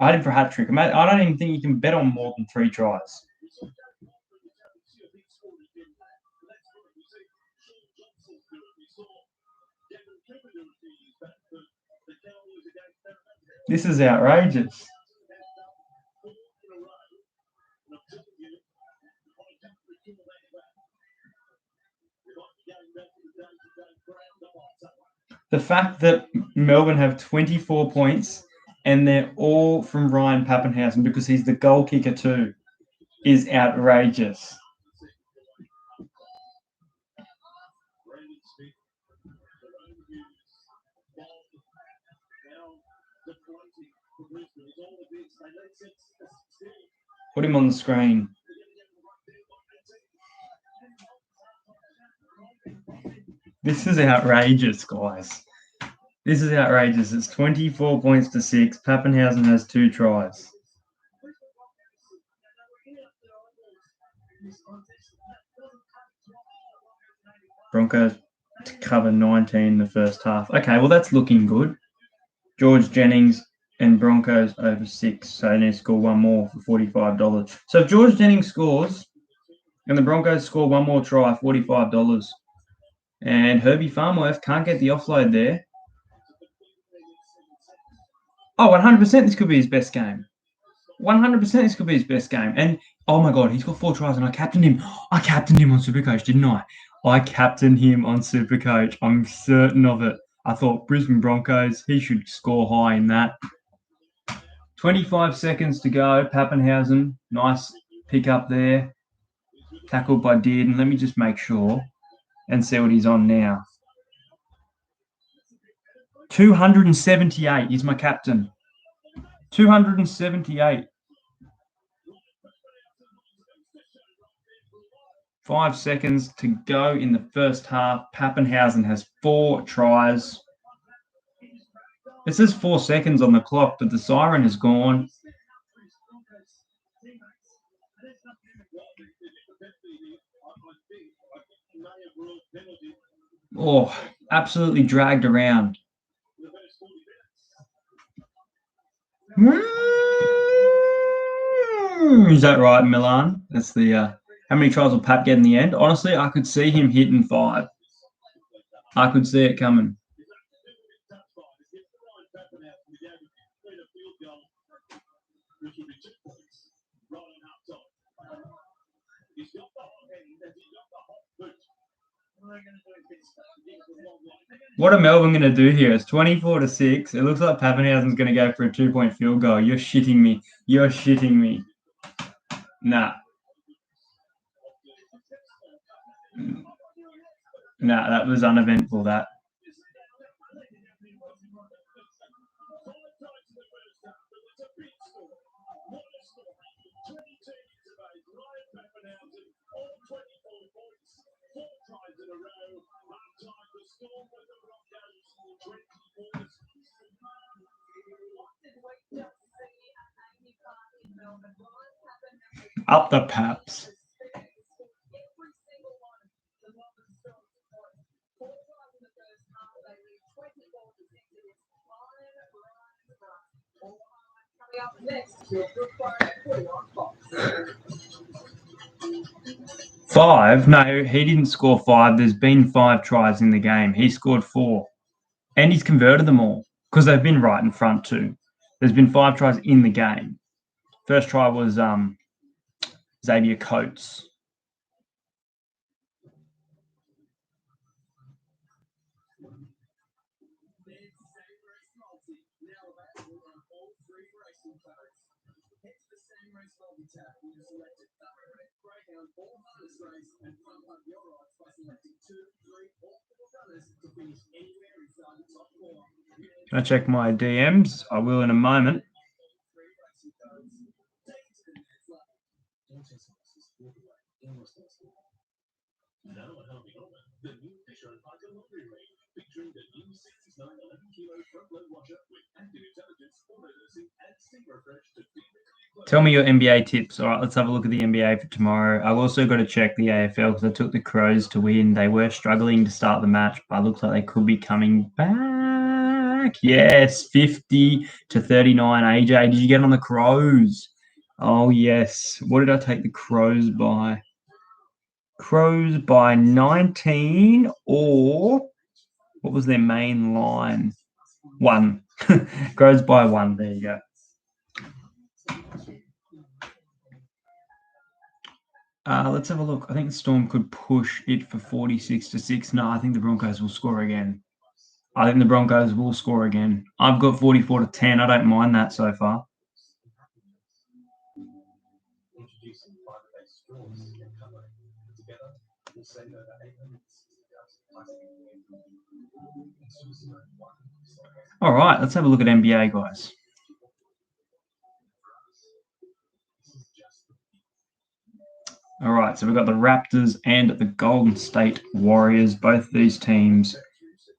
I had him for a hat trick. I don't even think you can bet on more than 3 tries. This is outrageous. The fact that Melbourne have 24 points and they're all from Ryan Pappenhausen because he's the goal kicker too is outrageous. Put him on the screen. This is outrageous, guys. This is outrageous. It's 24 points to 6. Pappenhausen has 2 tries. Broncos to cover 19 in the first half. Okay, well, that's looking good. George Jennings and Broncos over 6. So they need to score one more for $45. So if George Jennings scores and the Broncos score one more try, $45. And Herbie Farmworth can't get the offload there. Oh, 100% this could be his best game. 100% this could be his best game. And, oh my God, he's got 4 tries and I captained him. I captained him on Supercoach, didn't I? I captained him on Supercoach. I'm certain of it. I thought Brisbane Broncos, he should score high in that. 25 seconds to go. Pappenhausen, nice pick up there. Tackled by Dearden. Let me just make sure and see what he's on now. 278 is my captain. 278. 5 seconds to go in the first half. Pappenhausen has 4 tries. It says 4 seconds on the clock, but the siren is gone. Oh, absolutely dragged around. Is that right, Milan? That's the how many tries will Pap get in the end? Honestly, I could see him hitting 5. I could see it coming. What are Melbourne going to do here? It's 24 to 6. It looks like Pappenhausen's going to go for a 2-point field goal. You're shitting me. You're shitting me. Nah. Nah, that was uneventful, that. Up the Paps. Five? No, he didn't score 5. There's been 5 tries in the game. He scored 4. And he's converted them all because they've been right in front too. There's been 5 tries in the game. First try was Xavier Coates. Can I check my DMs? I will in a moment. Tell me your NBA tips. All right, let's have a look at the NBA for tomorrow. I've also got to check the AFL because I took the Crows to win. They were struggling to start the match, but it looks like they could be coming back. Yes, 50 to 39. AJ, did you get on the Crows? Oh, yes. What did I take the Crows by? Crows by 19 or what was their main line? 1. Crows by 1. There you go. Let's have a look. I think the Storm could push it for 46 to 6. No, I think the Broncos will score again. I've got 44 to 10. I don't mind that so far. All right, let's have a look at NBA, guys. All right, so we've got the Raptors and the Golden State Warriors. Both these teams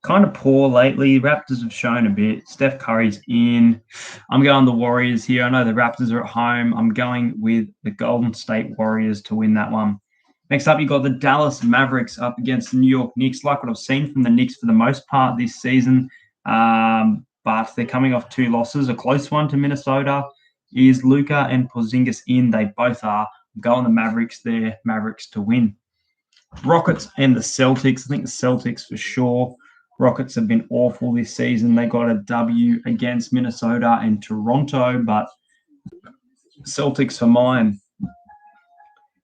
kind of poor lately. Raptors have shown a bit. Steph Curry's in. I'm going the Warriors here. I know the Raptors are at home. I'm going with the Golden State Warriors to win that one. Next up, you've got the Dallas Mavericks up against the New York Knicks. Like what I've seen from the Knicks for the most part this season, but they're coming off 2 losses. A close one to Minnesota. Is Luka and Porzingis in? They both are. I'm going the Mavericks there. Mavericks to win. Rockets and the Celtics. I think the Celtics for sure. Rockets have been awful this season. They got a W against Minnesota and Toronto, but Celtics for mine.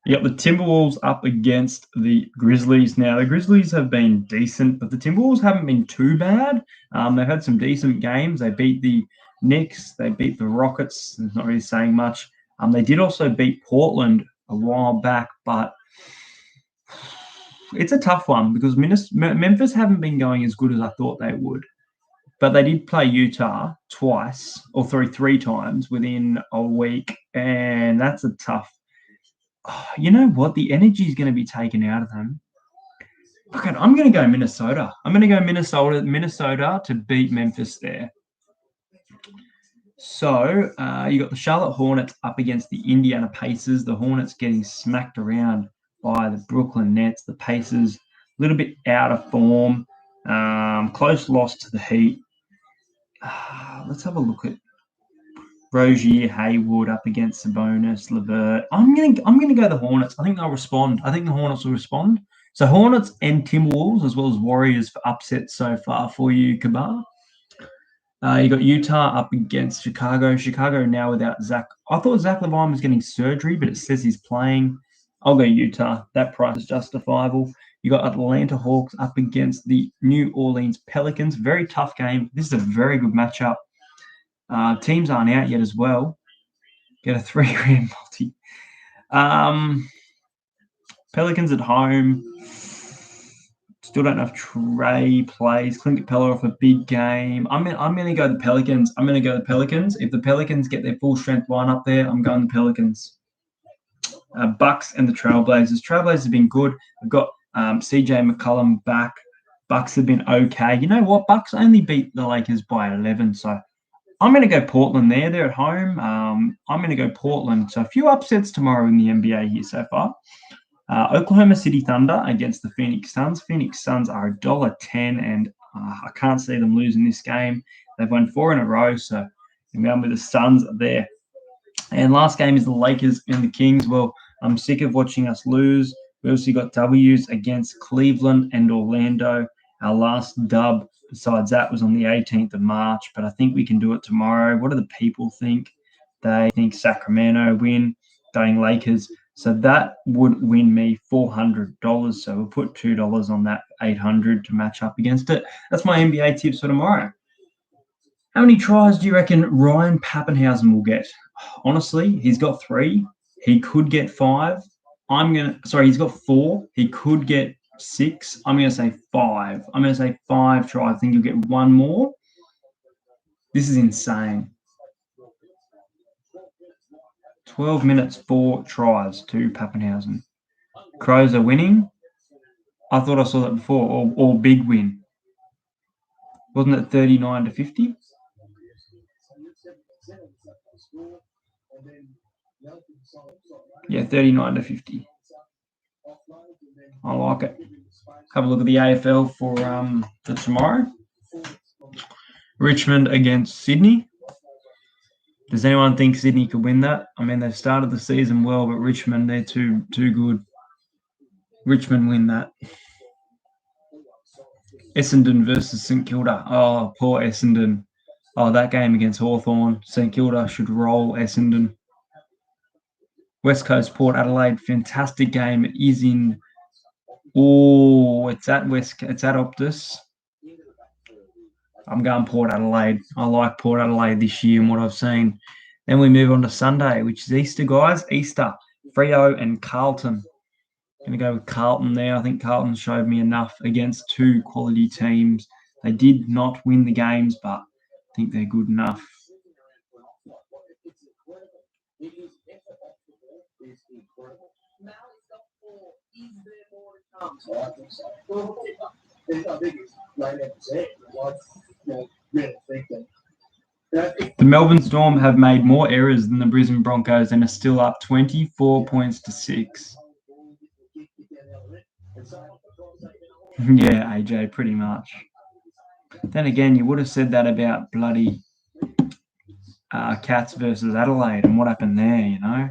You got the Timberwolves up against the Grizzlies. Now, the Grizzlies have been decent, but the Timberwolves haven't been too bad. They've had some decent games. They beat the Knicks. They beat the Rockets. It's not really saying much. They did also beat Portland a while back, but it's a tough one because Memphis haven't been going as good as I thought they would. But they did play Utah twice or three times within a week, and that's a tough. Oh, you know what? The energy is going to be taken out of them. Okay, I'm going to go Minnesota. I'm going to go Minnesota to beat Memphis there. So you got the Charlotte Hornets up against the Indiana Pacers. The Hornets getting smacked around by the Brooklyn Nets. The Pacers a little bit out of form. Close loss to the Heat. Let's have a look at Rozier, Hayward up against Sabonis, LeVert. I'm gonna go the Hornets. I think they'll respond. I think the Hornets will respond. So Hornets and Timberwolves as well as Warriors for upsets so far for you, Kabar. You got Utah up against Chicago. Chicago now without Zach. I thought Zach LaVine was getting surgery, but it says he's playing. I'll go Utah. That price is justifiable. You got Atlanta Hawks up against the New Orleans Pelicans. Very tough game. This is a very good matchup. Teams aren't out yet as well. Get a 3 grand multi. Pelicans at home. Still don't know if Trey plays. Clint Capella off a big game. I'm going to go the Pelicans. If the Pelicans get their full strength line up there, I'm going the Pelicans. Bucks and the Trailblazers. Trailblazers have been good. I've got CJ McCollum back. Bucks have been okay. You know what? Bucks only beat the Lakers by 11, so I'm going to go Portland there. They're at home. I'm going to go Portland. So a few upsets tomorrow in the NBA here so far. Oklahoma City Thunder against the Phoenix Suns. Phoenix Suns are $1.10, and I can't see them losing this game. They've won 4 in a row, so I'm going with the Suns there. And last game is the Lakers and the Kings. Well, I'm sick of watching us lose. We also got W's against Cleveland and Orlando. Our last dub besides that was on the 18th of March, but I think we can do it tomorrow. What do the people think? They think Sacramento win, going Lakers. So that would win me $400. So we'll put $2 on that, $800 to match up against it. That's my NBA tips for tomorrow. How many tries do you reckon Ryan Pappenhausen will get? Honestly, he's got 3. He could get 5. He's got 4. He could get 6. I'm going to say 5. I'm going to say 5 tries. I think you'll get 1 more. This is insane. 12 minutes, 4 tries to Pappenhausen. Crows are winning. I thought I saw that before. Or big win. Wasn't it 39-50? Yeah, 39-50. I like it. Have a look at the AFL for tomorrow. Richmond against Sydney. Does anyone think Sydney could win that? I mean, they've started the season well, but Richmond, they're too good. Richmond win that. Essendon versus St Kilda. Oh, poor Essendon. Oh, that game against Hawthorn. St Kilda should roll Essendon. West Coast Port Adelaide, fantastic game. It is in. Oh, it's at Optus. I'm going Port Adelaide. I like Port Adelaide this year and what I've seen. Then we move on to Sunday, which is Easter, guys. Easter, Freo and Carlton. Going to go with Carlton there. I think Carlton showed me enough against 2 quality teams. They did not win the games, but I think they're good enough. I think so. Well, I think it's late episode. I really think that. The Melbourne Storm have made more errors than the Brisbane Broncos and are still up 24 points to 6. Yeah, AJ, pretty much. Then again, you would have said that about bloody Cats versus Adelaide and what happened there, you know?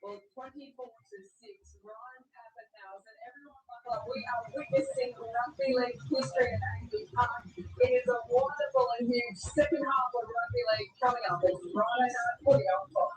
Well, 24 to 6, Ryan Pappenhausen, everyone buckle up. We are witnessing rugby league history at Angley Park. It is a wonderful and huge second half of rugby league coming up. It's Friday night footy on Fox.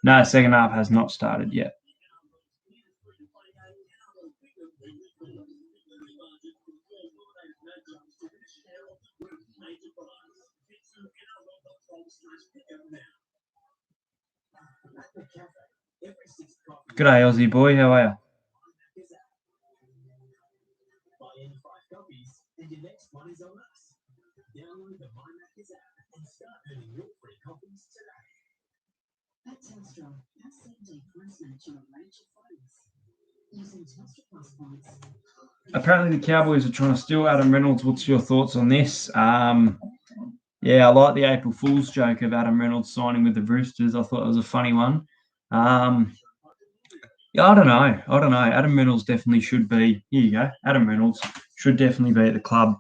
No, second half has not started yet. G'day, Aussie boy. How are you? And your next one is on us. Download the MyMaccas app and start earning your free copies today. At Telstra, our 7-day price match on a range of phones. Using Telstra Plus points. Apparently, the Cowboys are trying to steal Adam Reynolds. What's your thoughts on this? Yeah, I like the April Fool's joke of Adam Reynolds signing with the Roosters. I thought it was a funny one. Yeah, I don't know. Adam Reynolds definitely should be. Here you go. Adam Reynolds should definitely be at the club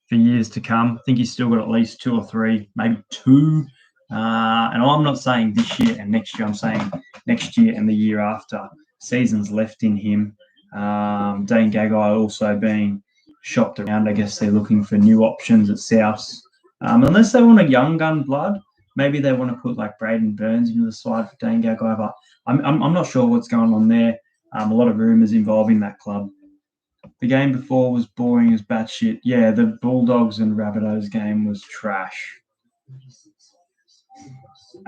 for years to come. I think he's still got at least 2 or 3, maybe 2. And I'm not saying this year and next year. I'm saying next year and the year after. Seasons left in him. Dane Gagai also being shopped around. I guess they're looking for new options at South. Unless they want a young gun blood, maybe they want to put like Braden Burns into the side for Dane Gagai. But I'm not sure what's going on there. A lot of rumours involving that club. The game before was boring as batshit. Yeah, the Bulldogs and Rabbitohs game was trash.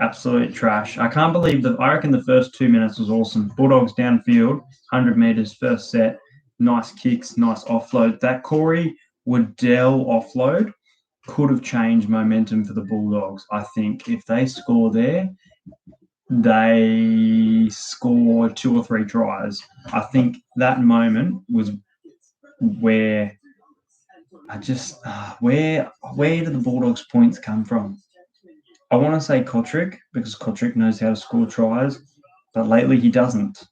Absolute trash. I can't believe that. I reckon the first 2 minutes was awesome. Bulldogs downfield, 100 metres, first set. Nice kicks, nice offload. That Corey Waddell offload could have changed momentum for the Bulldogs. I think if they score there, they score 2 or 3 tries. I think that moment was where I just where do the Bulldogs points come from? I want to say Kotrick because Kotrick knows how to score tries, but lately he doesn't.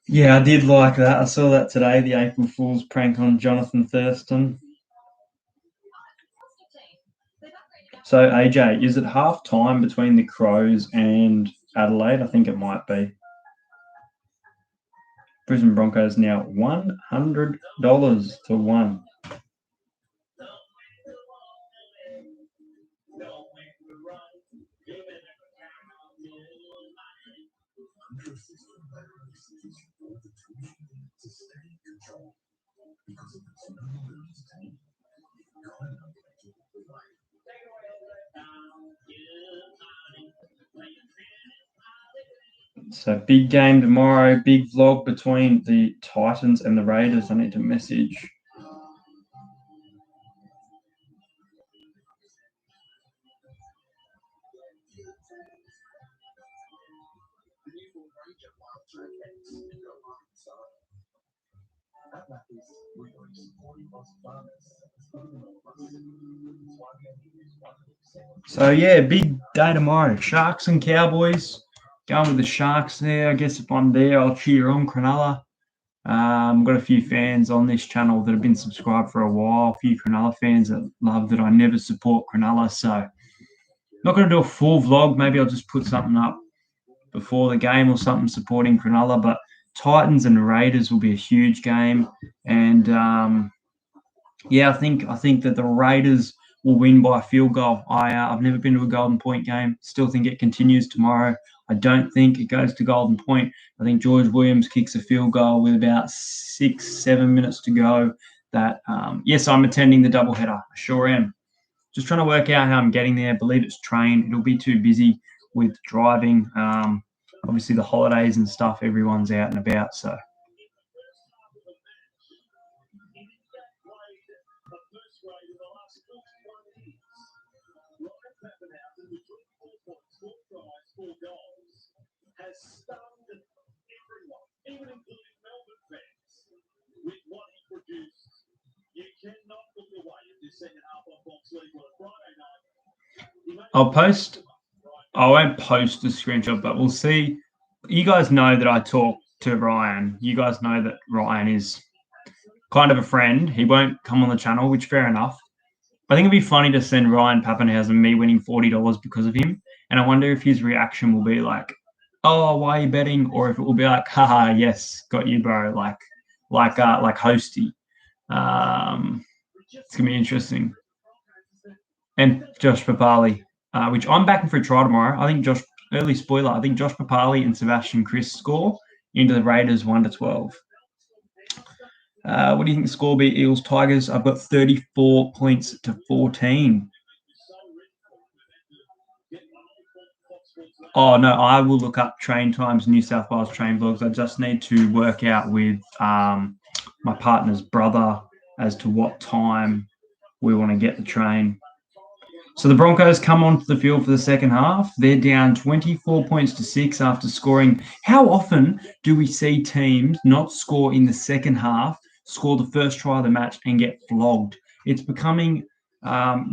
Yeah, I did like that. I saw that today, the April Fool's prank on Jonathan Thurston. So, AJ, is it half time between the Crows and Adelaide? I think it might be. Brisbane Broncos now $100 to 1. So big game tomorrow, big vlog between the Titans and the Raiders. I need to message. So yeah, big day tomorrow. Sharks and Cowboys. Going with the Sharks there. I guess if I'm there, I'll cheer on Cronulla. I've got a few fans on this channel that have been subscribed for a while. A few Cronulla fans that love that I never support Cronulla. So not going to do a full vlog. Maybe I'll just put something up before the game or something supporting Cronulla. But Titans and Raiders will be a huge game. And yeah, I think that the Raiders will win by a field goal. I've never been to a Golden Point game. Still think it continues tomorrow. I don't think it goes to Golden Point. I think George Williams kicks a field goal with about 6-7 minutes to go. Yes, I'm attending the doubleheader. I sure am. Just trying to work out how I'm getting there. I believe it's train. It'll be too busy with driving. Obviously, the holidays and stuff, everyone's out and about. So has stunned everyone, even including Melbourne fans, with what he produced. You cannot look away at this second half on Fox League on a Friday night. I won't post the screenshot, but we'll see. You guys know that I talk to Ryan. You guys know that Ryan is kind of a friend. He won't come on the channel, which fair enough. I think it'd be funny to send Ryan Pappenhausen me winning $40 because of him. And I wonder if his reaction will be like, "Oh, why are you betting?" Or if it will be like, "Haha, yes, got you, bro." Like Hosty. It's gonna be interesting. And Josh Papali, which I'm backing for a try tomorrow. I think early spoiler, I think Josh Papali and Sebastian Chris score into the Raiders 1-12. What do you think the score will be? Eagles Tigers. I've got 34 points to 14. Oh no, I will look up train times, New South Wales train vlogs. I just need to work out with my partner's brother as to what time we want to get the train. So the Broncos come onto the field for the second half. They're down 24 points to 6 after scoring. How often do we see teams not score in the second half, score the first try of the match, and get flogged? It's becoming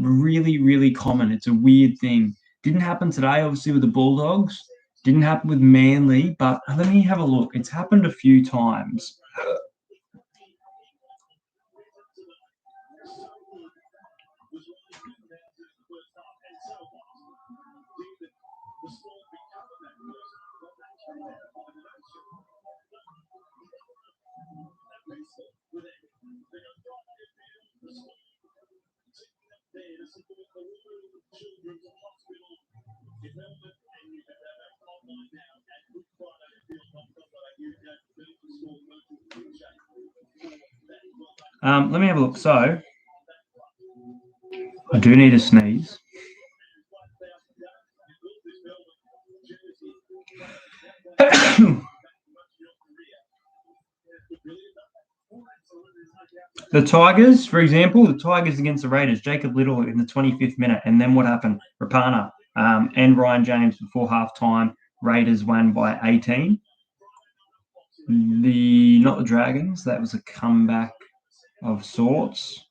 really, really common. It's a weird thing. Didn't happen today, obviously, with the Bulldogs. Didn't happen with Manly, but let me have a look. It's happened a few times. Let me have a look. So I do need a sneeze. The Tigers, for example, the Tigers against the Raiders, Jacob Little in the 25th minute. And then what happened? Rapana and Ryan James before halftime. Raiders won by 18. Not the Dragons. That was a comeback of sorts.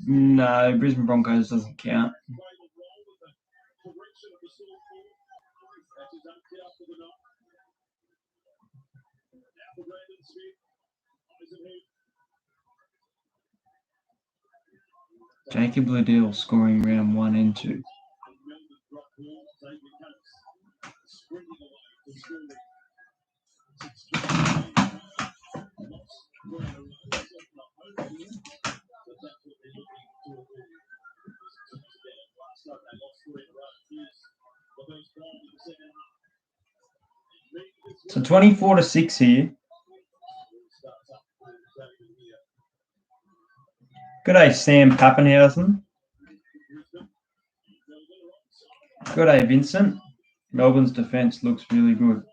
No, Brisbane Broncos doesn't count. Jacob Liddell scoring round 1 and 2. So 24-6 here. Good day, Sam Pappenhausen. Good day, Vincent. Melbourne's defence looks really good.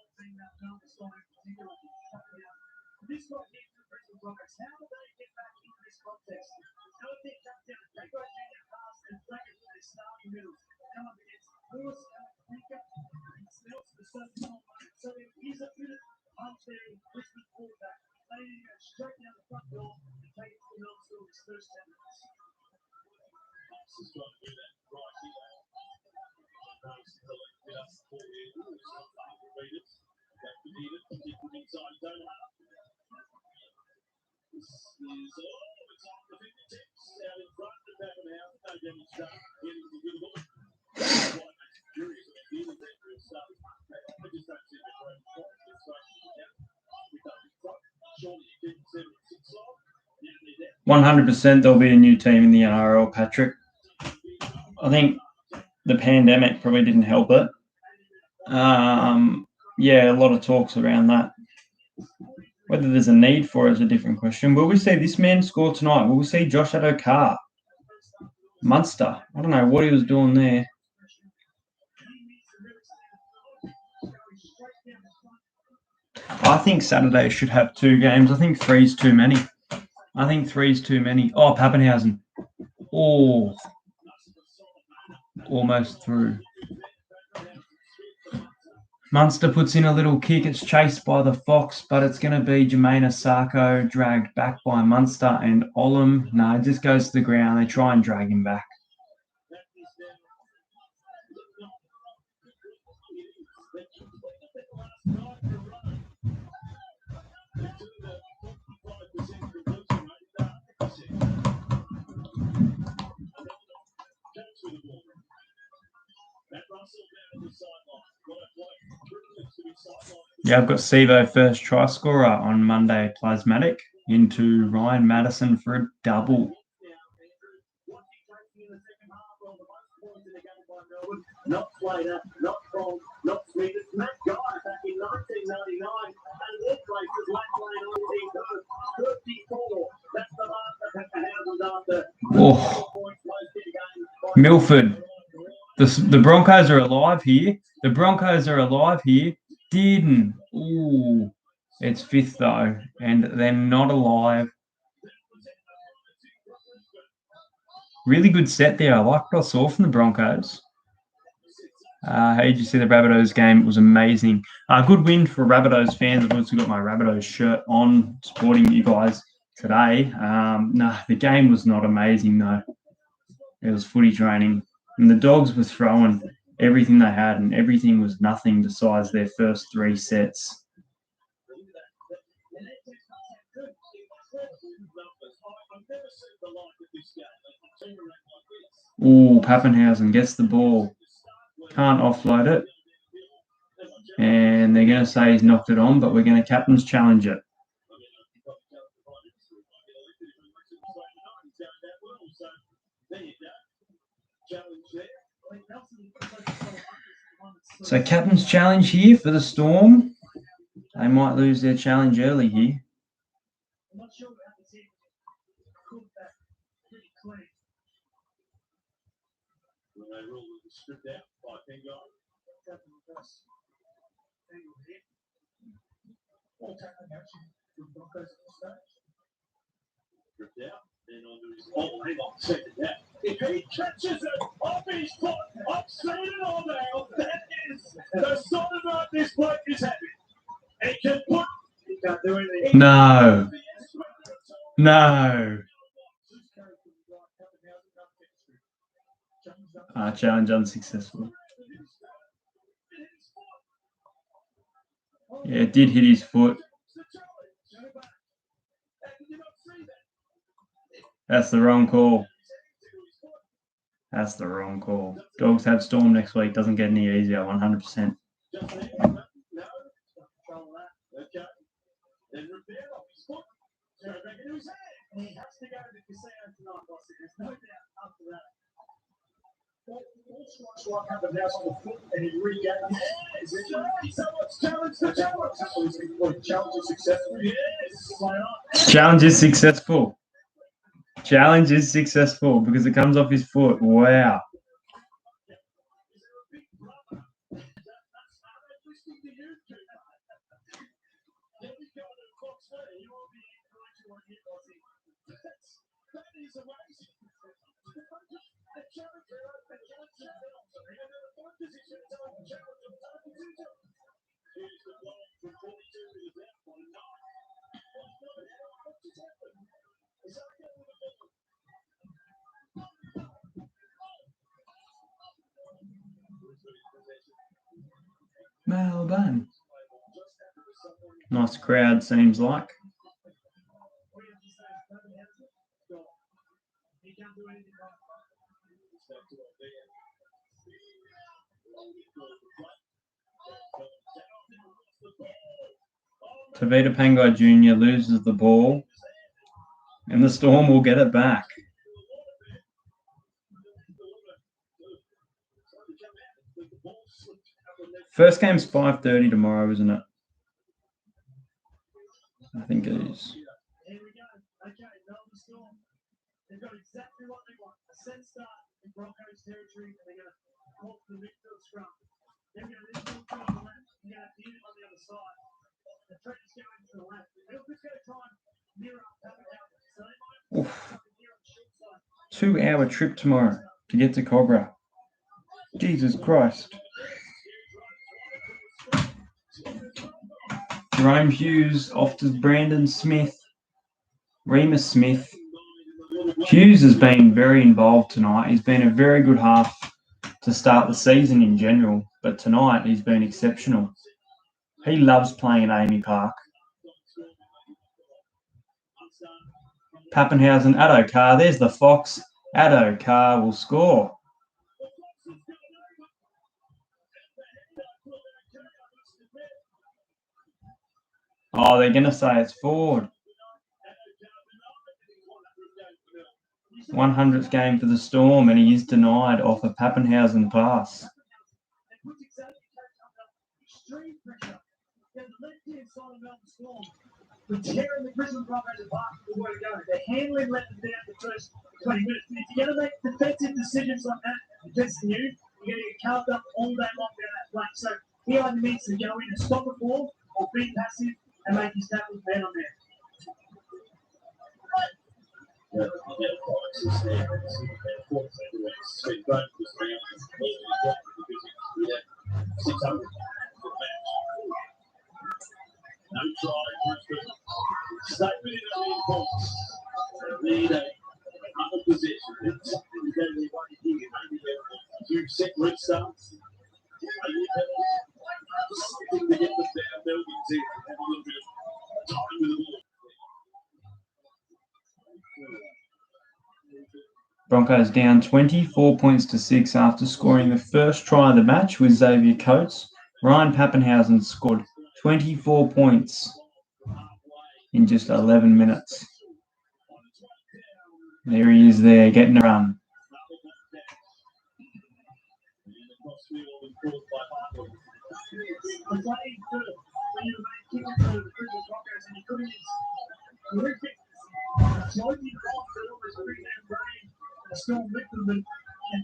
100% there'll be a new team in the NRL, Patrick. I think the pandemic probably didn't help it. Yeah, a lot of talks around that. Whether there's a need for it is a different question. Will we see this man score tonight? Will we see Josh Adokar? Munster. I don't know what he was doing there. I think Saturday should have 2 games. I think 3's too many. Oh, Pappenhausen. Oh, almost through. Munster puts in a little kick. It's chased by the Fox, but it's going to be Jermaine Asako dragged back by Munster and Olam. No, it just goes to the ground. They try and drag him back. Yeah, I've got Sivo first try scorer on Monday, Plasmatic, into Ryan Madison for a double. Not Slater, not Cole, not Smith. It's Matt Guy back in 1999. And this place is late 34. That's the mark that after. Oh, Milford. The Broncos are alive here. Didn't. Ooh, it's 5th though, and they're not alive. Really good set there. I like what I saw from the Broncos. How did you see the Rabbitohs game? It was amazing. Good win for Rabbitohs fans. I've also got my Rabbitohs shirt on, supporting you guys today. No, the game was not amazing though. It was footy training, and the Dogs were throwing everything they had, and everything was nothing besides their first 3 sets. Ooh, Pappenhausen gets the ball. Can't offload it. And they're going to say he's knocked it on, but we're going to captain's challenge it. So captain's challenge here for the Storm. They might lose their challenge early here. If he catches it off his foot, I've seen it all now. That is the sort of night this bloke is having. He can put. He can't do anything. No. Challenge unsuccessful. Yeah, it did hit his foot. That's the wrong call. Dogs have Storm next week. Doesn't get any easier, 100%. Challenge is successful because it comes off his foot. Wow. Melbourne. Nice crowd, seems like. Tavita Pangai Jr. loses the ball, And the Storm will get it back. First game's 5:30 tomorrow, isn't it? I think it is. Here we go. Okay, Melbourne Storm. They've got exactly what they want. A set start in Broncos territory, and they're going to call for the midfield scrum. They're going to midfield to the left. They're going to hit it on the other side. The threat is going to the left. They're just going to try and mirror up Pappenhausen. So they might try and mirror on the short side. 2-hour trip tomorrow to get to Cobra. Jesus Christ. Jerome Hughes off to Brandon Smith. Remus Smith. Hughes has been very involved tonight. He's been a very good half to start the season in general, but tonight he's been exceptional. He loves playing at Amy Park. Pappenhausen, Addo Carr. There's the Fox. Addo Carr will score. Oh, they're going to say it's forward. 100th game for the Storm, and he is denied off a Pappenhausen pass. Extreme pressure. Down the left-hand side of Melbourne Storm. We're tearing the Brisbane Broncos apart from the way to go. They're handling let them down the first 20 minutes. If you're going to make defensive decisions like that against you, you're going to get carved up all day long down that flank. So he either needs to go in and stop the ball or be passive and make his tackles down on there. No try, Brisbane. Statement in the lead box. Lead a upper position. It's going to be one here. Maybe a huge set restarts. Maybe something to get them down. Melbourne's in. Have a little bit of time with the ball. Broncos down 24 points to 6 after scoring the first try of the match with Xavier Coates. Ryan Pappenhausen scored 24 points in just 11 minutes. There he is there, getting a run. Storm with them, and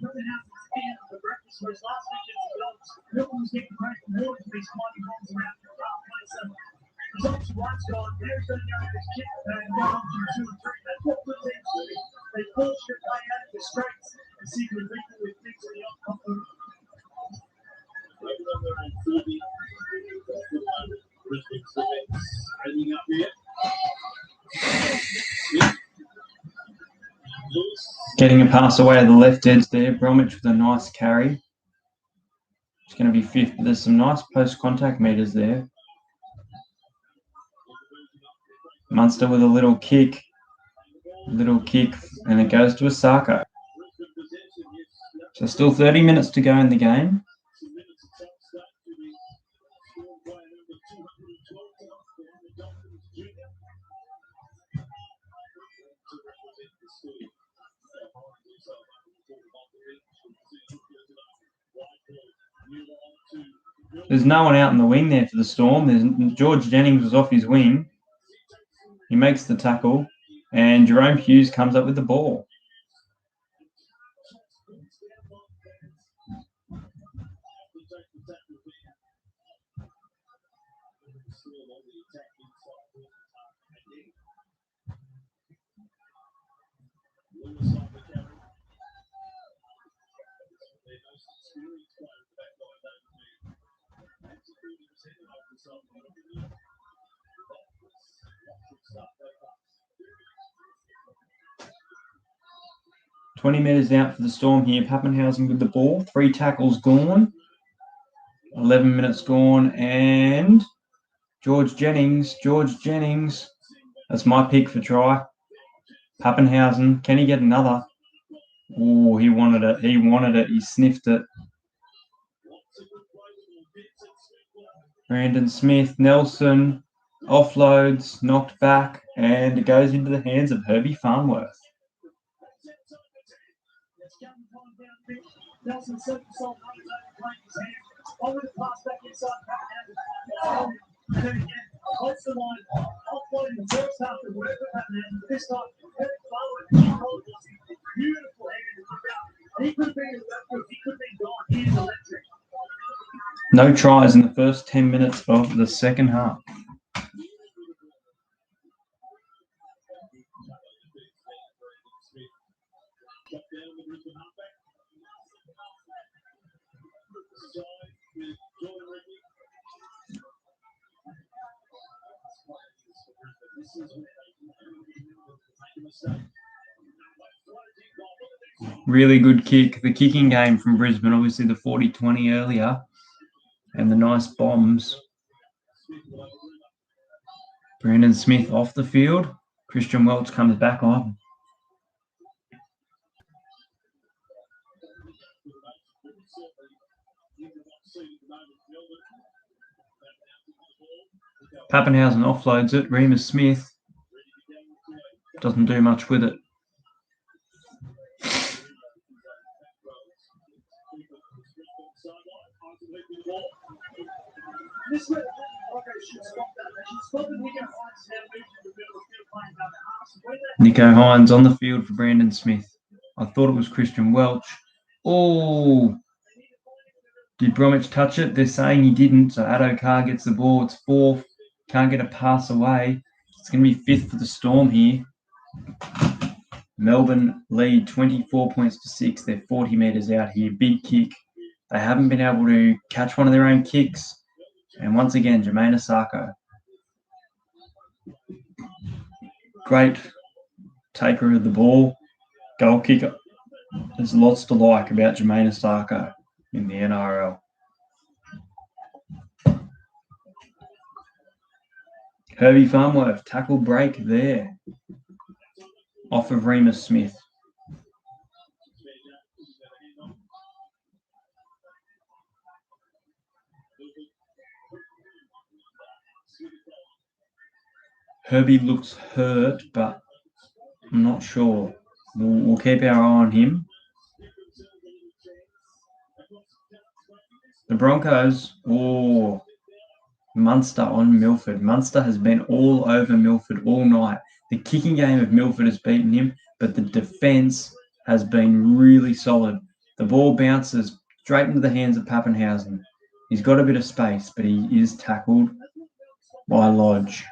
Pappenhausen's hand for breakfast for his last weekend's goals. Milton was getting credit from Horton for his climbing balls around the half play. So his option one's gone. There's going to go with his kick and go option 2 and 3. That's what good teams do. They force you to play out of the straights and see if you beat them with things in the off compliment. Hanging up here. Getting a pass away at the left edge there. Bromwich with a nice carry. It's going to be 5th, but there's some nice post-contact meters there. Munster with a little kick, and it goes to Asako. So still 30 minutes to go in the game. There's no one out in the wing there for the Storm. George Jennings was off his wing. He makes the tackle, and Jerome Hughes comes up with the ball. "20 metres out for the Storm here. Pappenhausen with the ball. 3 tackles gone. 11 minutes gone. And George Jennings. That's my pick for try. Pappenhausen. Can he get another? Oh, he wanted it. He sniffed it. Brandon Smith. Nelson. offloads, knocked back, and it goes into the hands of Herbie Farnworth. Nelson Circumsold playing his hand. Over the pass back inside. And then again, close the line. Offloading the first half of whatever happened. This time, beautiful hand to put out. He could be electric. He could be gone. He's electric. No tries in the first 10 minutes of the second half. Really good kick. The kicking game from Brisbane, obviously the 40-20 earlier, and the nice bombs. Brandon Smith off the field. Christian Welch comes back on. Pappenhausen offloads it. Remus Smith doesn't do much with it. Nico Hines on the field for Brandon Smith. I thought it was Christian Welch. Oh, did Bromwich touch it? They're saying he didn't, so Addo Carr gets the ball. It's fourth. Can't get a pass away. It's going to be fifth for the Storm here. Melbourne lead 24 points to 6. They're 40 metres out here. Big kick. They haven't been able to catch one of their own kicks. And once again, Jermaine Asako. Great taker of the ball. Goal kicker. There's lots to like about Jermaine Asako in the NRL. Herbie Farnworth, tackle break there. Off of Remus Smith. Herbie looks hurt, but I'm not sure. We'll keep our eye on him. The Broncos, Munster on Milford. Munster has been all over Milford all night. The kicking game of Milford has beaten him, but the defence has been really solid. The ball bounces straight into the hands of Pappenhausen. He's got a bit of space, but he is tackled by Lodge.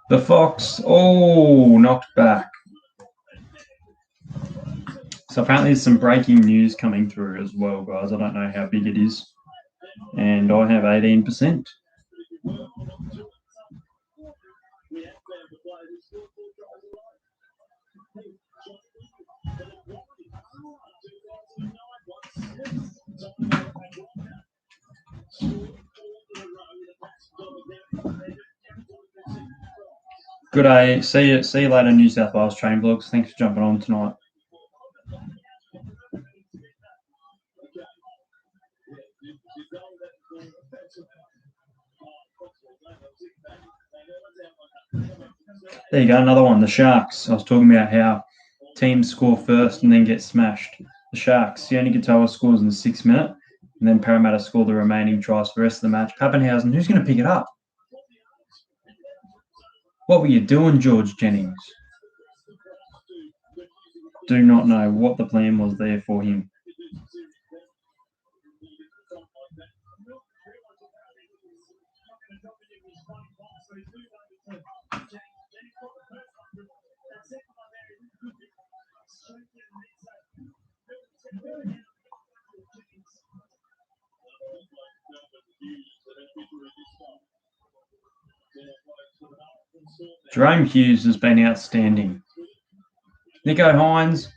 The Fox, knocked back. So apparently there's some breaking news coming through as well, guys. I don't know how big it is. And I have 18%. Good day. See you later, New South Wales Train Vlogs. Thanks for jumping on tonight. There you go, another one. The Sharks. I was talking about how teams score first and then get smashed. The Sharks. Sione Katoa scores in the 6th minute, and then Parramatta score the remaining tries for the rest of the match. Pappenhausen, who's going to pick it up? What were you doing, George Jennings? Do not know what the plan was there for him. Jerome Hughes has been outstanding. Nico Hines.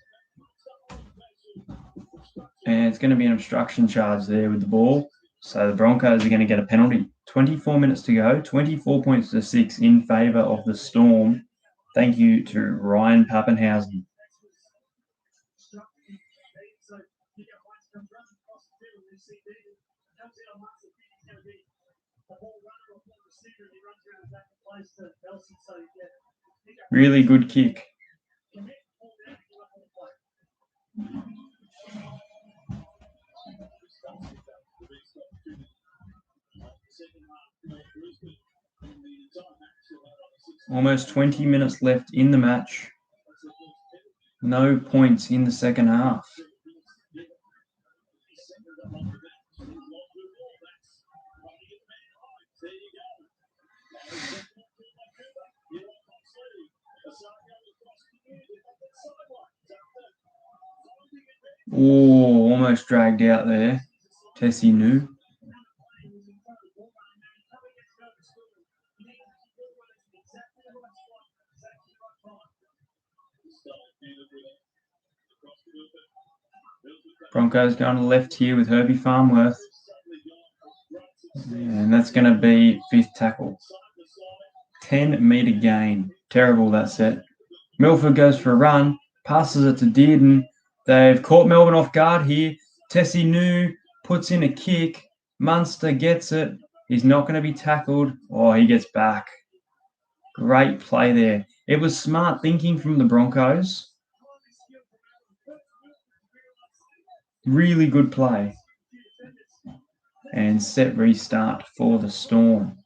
And it's going to be an obstruction charge there with the ball. So the Broncos are going to get a penalty. 24 minutes to go. 24 points to 6 in favour of the Storm. Thank you to Ryan Pappenhausen. Really good kick. Almost 20 minutes left in the match. No points in the second half. Oh, almost dragged out there. Tessie New. Broncos going to the left here with Herbie Farnworth. And that's going to be 5th tackle. 10-metre gain. Terrible, that set. Milford goes for a run. Passes it to Dearden. They've caught Melbourne off guard here. Tessie New puts in a kick. Munster gets it. He's not going to be tackled. Oh, he gets back. Great play there. It was smart thinking from the Broncos. Really good play. And set restart for the Storm.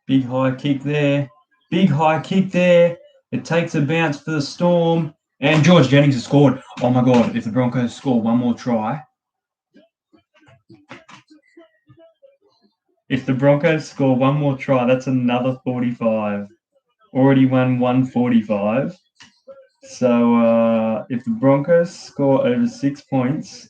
Big high kick there. Big high kick there. It takes a bounce for the Storm. And George Jennings has scored. Oh my God, if the Broncos score one more try. If the Broncos score one more try, that's another 45. Already won 145. So if the Broncos score over 6 points,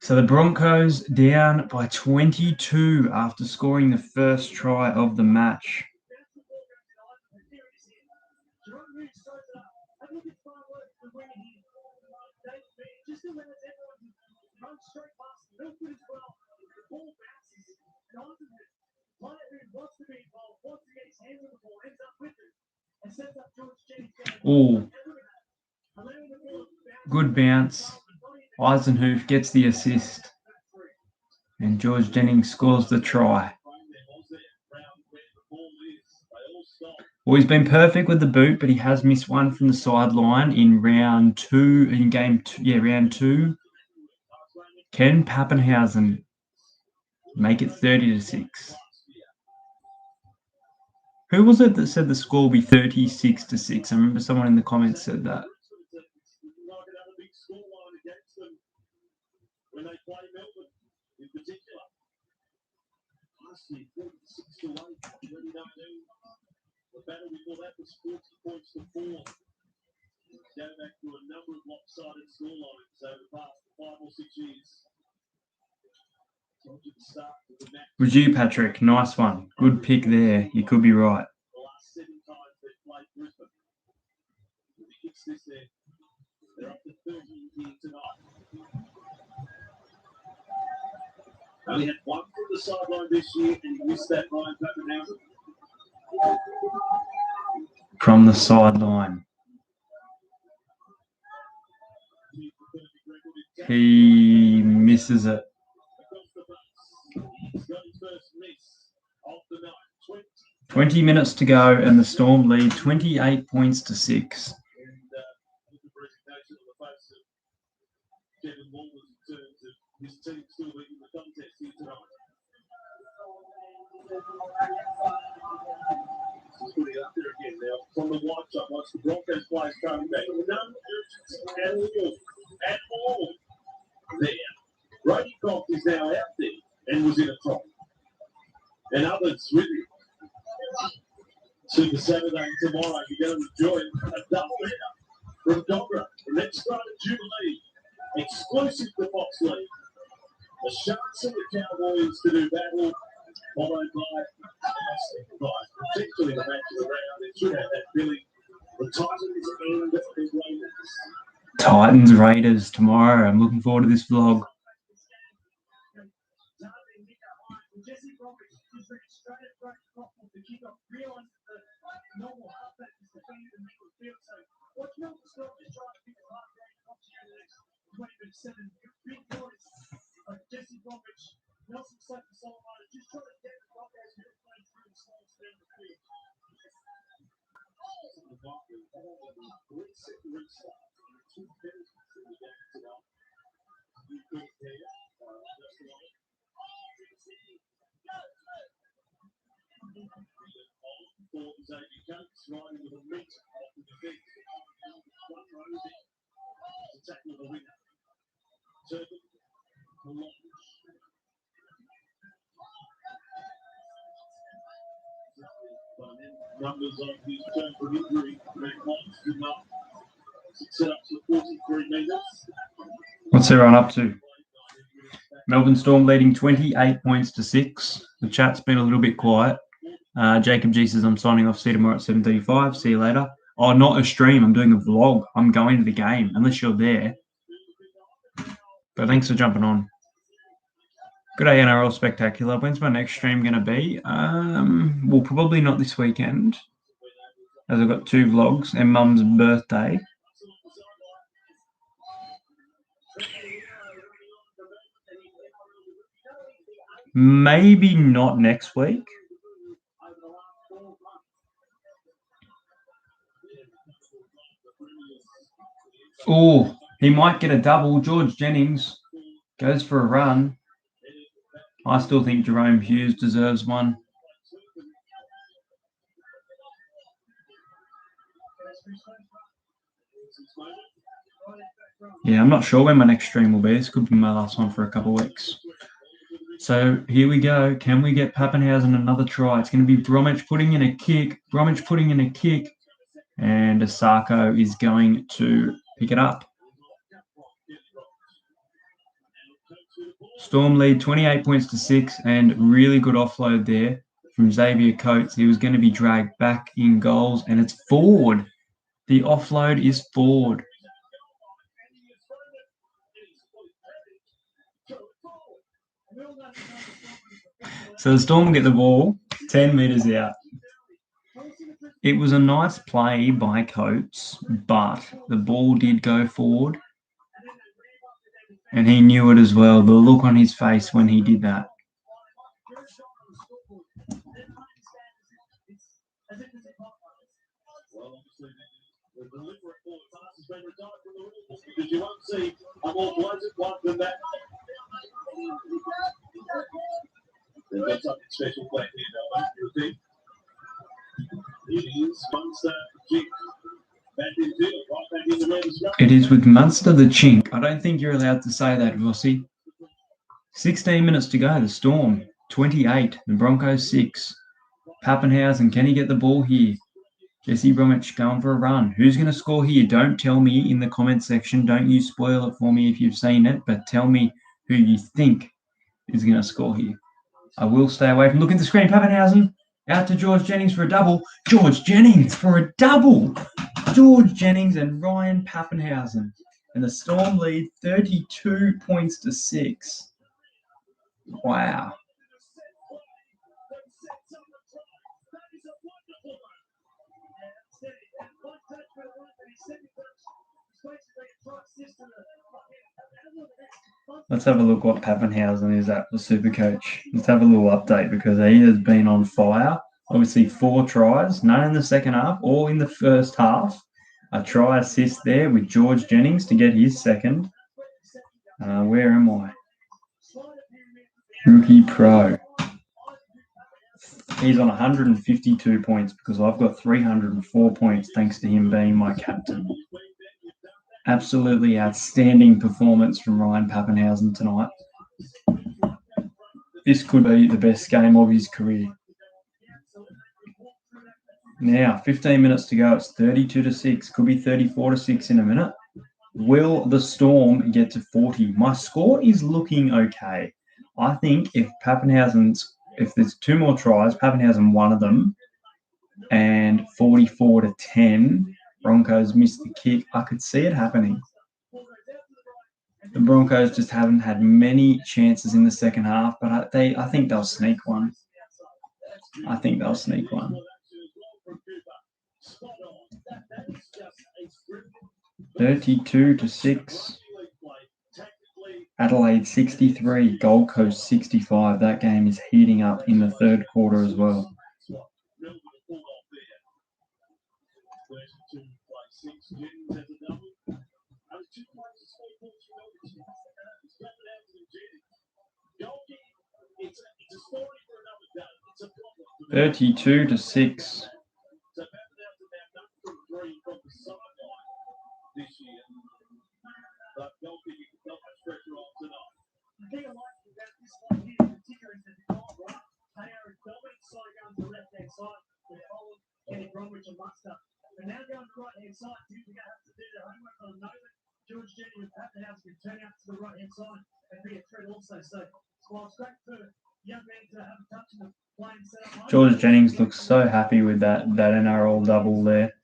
so the Broncos down by 22 after scoring the first try of the match. Oh, good bounce. Eisenhoof gets the assist. And George Jennings scores the try. Well, he's been perfect with the boot, but he has missed one from the sideline in round 2, in game 2. Yeah, round 2. Can Pappenhausen make it 30-6? Who was it that said the score will be 36-6? I remember someone in the comments said that. The battle before that was 40 points to 4. Go back to a number of lopsided scorelines over the past 5 or 6 years. Was you, Patrick? Nice one. Good pick there. You could be right. The last 7 times they've played Brisbane. If he hits this there, they're up to 30 here tonight. Only had one from the sideline this year, and he missed that line, Pappenhausen. From the sideline. He misses it. across the base. He's got his first miss of the night. 20 minutes to go, and the Storm lead 28 points to 6. And with the resignation on the face of Kevin Walters in terms of his team still leading the contest here tonight. He's putting it up there again now from the white side. Once the Broncos players coming back, no urgency at all. There. Brady Croft is now out there and was in a prop. And others with him. Super Saturday tomorrow, you're going to enjoy a double header from Dogra. The next start of Jubilee, exclusive to Fox League. The Sharks and the Cowboys to do battle, followed by potentially the match of the round. They should have that Billy, the Titans and the Raiders. Titans Raiders tomorrow. I'm looking forward to this vlog. Jesse Roberts is ready straight at front off the kickoff. Realised that the normal halfback is defending the middle of the field. So watch Melbourne Storm just trying to pick a hard break off here in the next 20 minutes. 7 big boys like Jesse Roberts, Nelson Slater, Solomon, just trying to get the Broncos middle playing through the Storms down the field. The Broncos have a great set restart. Two penalties in the game tonight. You could hear just a moment. For Xavier Coates, riding with a meat off the defence. One row there to tackle the winner. Turpin, Malone. Numbers of his return from injury, Greg Moss did not set up to 43 metres. What's everyone up to? Melbourne Storm leading 28 points to 6. The chat's been a little bit quiet. Jacob G says, I'm signing off. See you tomorrow at 7:35. See you later. Oh, not a stream. I'm doing a vlog. I'm going to the game, unless you're there. But thanks for jumping on. Good day, NRL Spectacular. When's my next stream going to be? Well, probably not this weekend, as I've got 2 vlogs and Mum's birthday. Maybe not next week. Oh, he might get a double. George Jennings goes for a run. I still think Jerome Hughes deserves one. Yeah, I'm not sure when my next stream will be. This could be my last one for a couple of weeks. So here we go. Can we get Pappenhausen another try? It's going to be Bromwich putting in a kick. Bromwich putting in a kick. And Asako is going to pick it up. Storm lead 28 points to 6, and really good offload there from Xavier Coates. He was going to be dragged back in goals, and it's forward. The offload is forward. So the Storm get the ball 10 metres out. It was a nice play by Coates, but the ball did go forward. And he knew it as well, the look on his face when he did that. Because you won't see a more blatant one than that. They've got something special playing here, though, you think? It is Munster Jink. Back in field, right back in the red as well. It is with Munster the Chink. I don't think you're allowed to say that, Rossi. 16 minutes to go. The Storm 28. The Broncos 6. Pappenhausen, can he get the ball here? Jesse Bromwich going for a run. Who's going to score here? Don't tell me in the comment section. Don't you spoil it for me if you've seen it, but tell me who you think is going to score here. I will stay away from looking at the screen. Pappenhausen out to George Jennings for a double. George Jennings for a double. George Jennings and Ryan Pappenhausen. And the Storm lead 32 points to 6. Wow. Let's have a look what Pappenhausen is at the Supercoach. Let's have a little update because he has been on fire. Obviously, 4 tries, none in the second half, all in the first half. A try assist there with George Jennings to get his second. Where am I? Rookie Pro. He's on 152 points because I've got 304 points thanks to him being my captain. Absolutely outstanding performance from Ryan Pappenhausen tonight. This could be the best game of his career. Now, 15 minutes to go. It's 32-6. Could be 34-6 in a minute. Will the Storm get to 40? My score is looking okay. I think if there's 2 more tries, Pappenhausen one of them, and 44-10, Broncos missed the kick, I could see it happening. The Broncos just haven't had many chances in the second half, but I think they'll sneak one. 32-6. Adelaide 63, Gold Coast 65. That game is heating up in the third quarter as well. $32-6. And now going to the right hand side, they're going to have to do their homework on Nolan. George Jennings and Pappenhausen can turn out to the right hand side and be a threat also. So while it's great for young men to have a touch in the playing setup, George Jennings looks so happy with that NRL double there.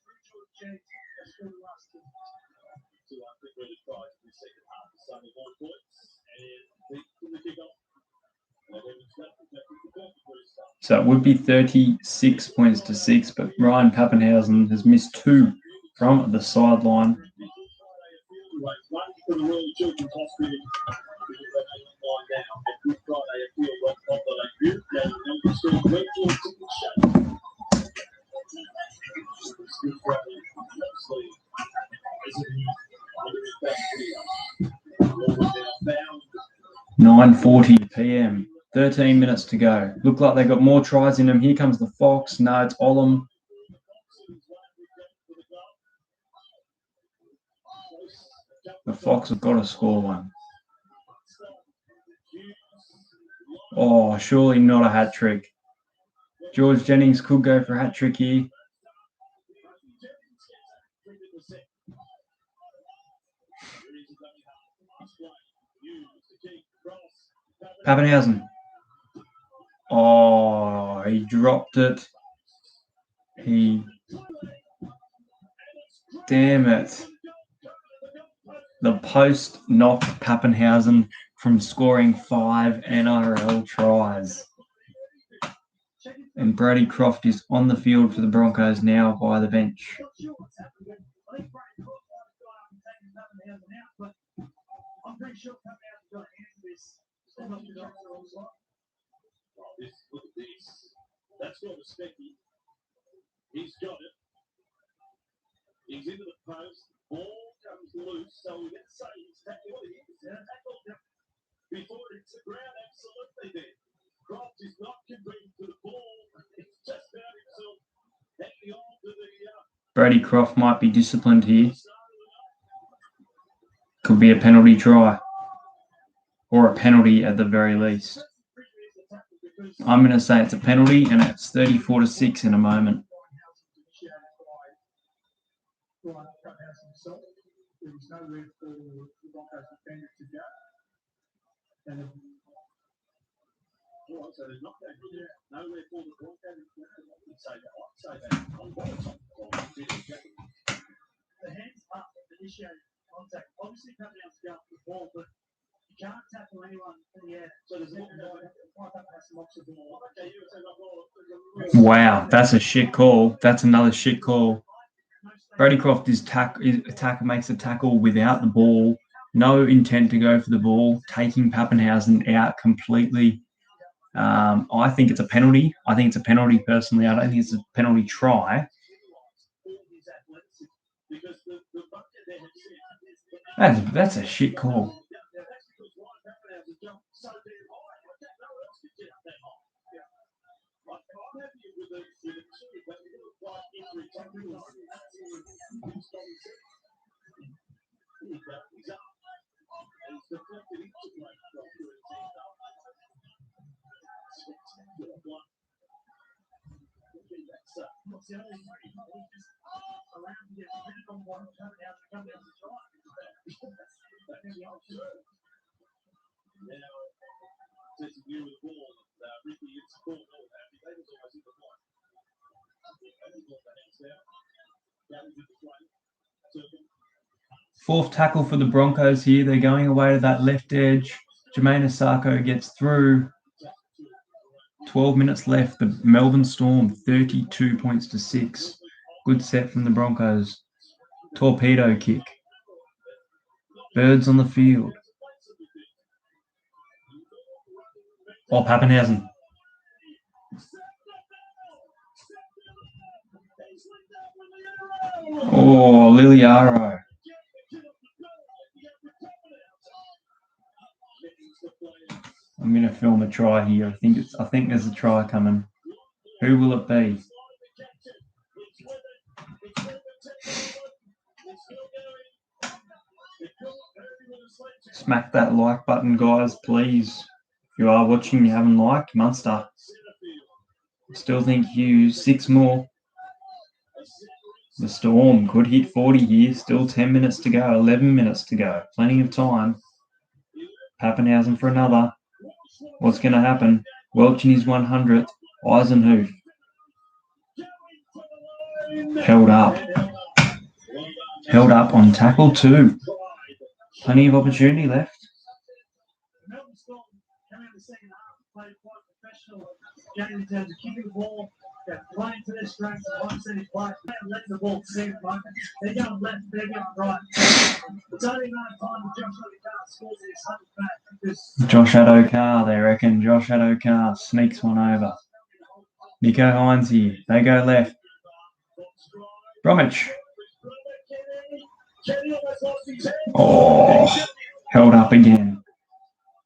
So it would be 36-6, but Ryan Pappenhausen has missed 2 from the sideline. $9:40 p.m. 13 minutes to go. Look like they got more tries in them. Here comes the Fox. No, it's Olam. The Fox have got to score one. Oh, surely not a hat trick. George Jennings could go for a hat trick here. Pappenhausen. Oh, he dropped it. Damn it. The post knocked Pappenhausen from scoring 5 NRL tries. And Brady Croft is on the field for the Broncos now by the bench. I'm pretty sure Pappenhausen got hands this. Look at this. That's got a Specky. He's got it. He's into the post. Ball comes loose. So we're going to say he's tackled it. Before it hits the ground, absolutely there. Croft is not converting to the ball. It's just about himself hanging on to the. Brady Croft might be disciplined here. Could be a penalty try. Or a penalty at the very least. I'm going to say it's a penalty, and it's 34-6 in a moment. The hands up initiated contact. Obviously, Pappenhausen going for the ball, but you can't tackle anyone in the air. So there's Wow, that's a shit call. That's another shit call. Brady Croft makes a tackle without the ball, No intent to go for the ball, taking Pappenhausen out completely. I think it's a penalty. I think it's a penalty personally. I don't think it's a penalty try. That's a shit call. Fourth tackle for the Broncos here. They're going away to that left edge. Jermaine Asako gets through. 12 minutes left. The Melbourne Storm, 32 points to 6. Good set from the Broncos. Torpedo kick. Birds on the field. Oh, Pappenhausen. Oh, Liliaro. I'm going to film a try here. I think there's a try coming. Who will it be? Smack that like button, guys, please. If you are watching, you haven't liked, Munster. Still think Hughes, 6 more. The Storm could hit 40 here. Still 10 minutes to go, 11 minutes to go. Plenty of time. Pappenhausen for another. What's going to happen? Welch in his 100th. Eisenhuth. Held up. Held up on tackle 2. Plenty of opportunity left. In terms of keeping the ball, playing to their strengths, and I've seen it play, let the ball see it, right? They're going left, they're going right. It's only enough time that Josh Adokar scores his 100 back because Josh Adokar, they reckon. Josh Adokar sneaks one over. Nico Hines here. They go left. Bromwich. Oh, held up again.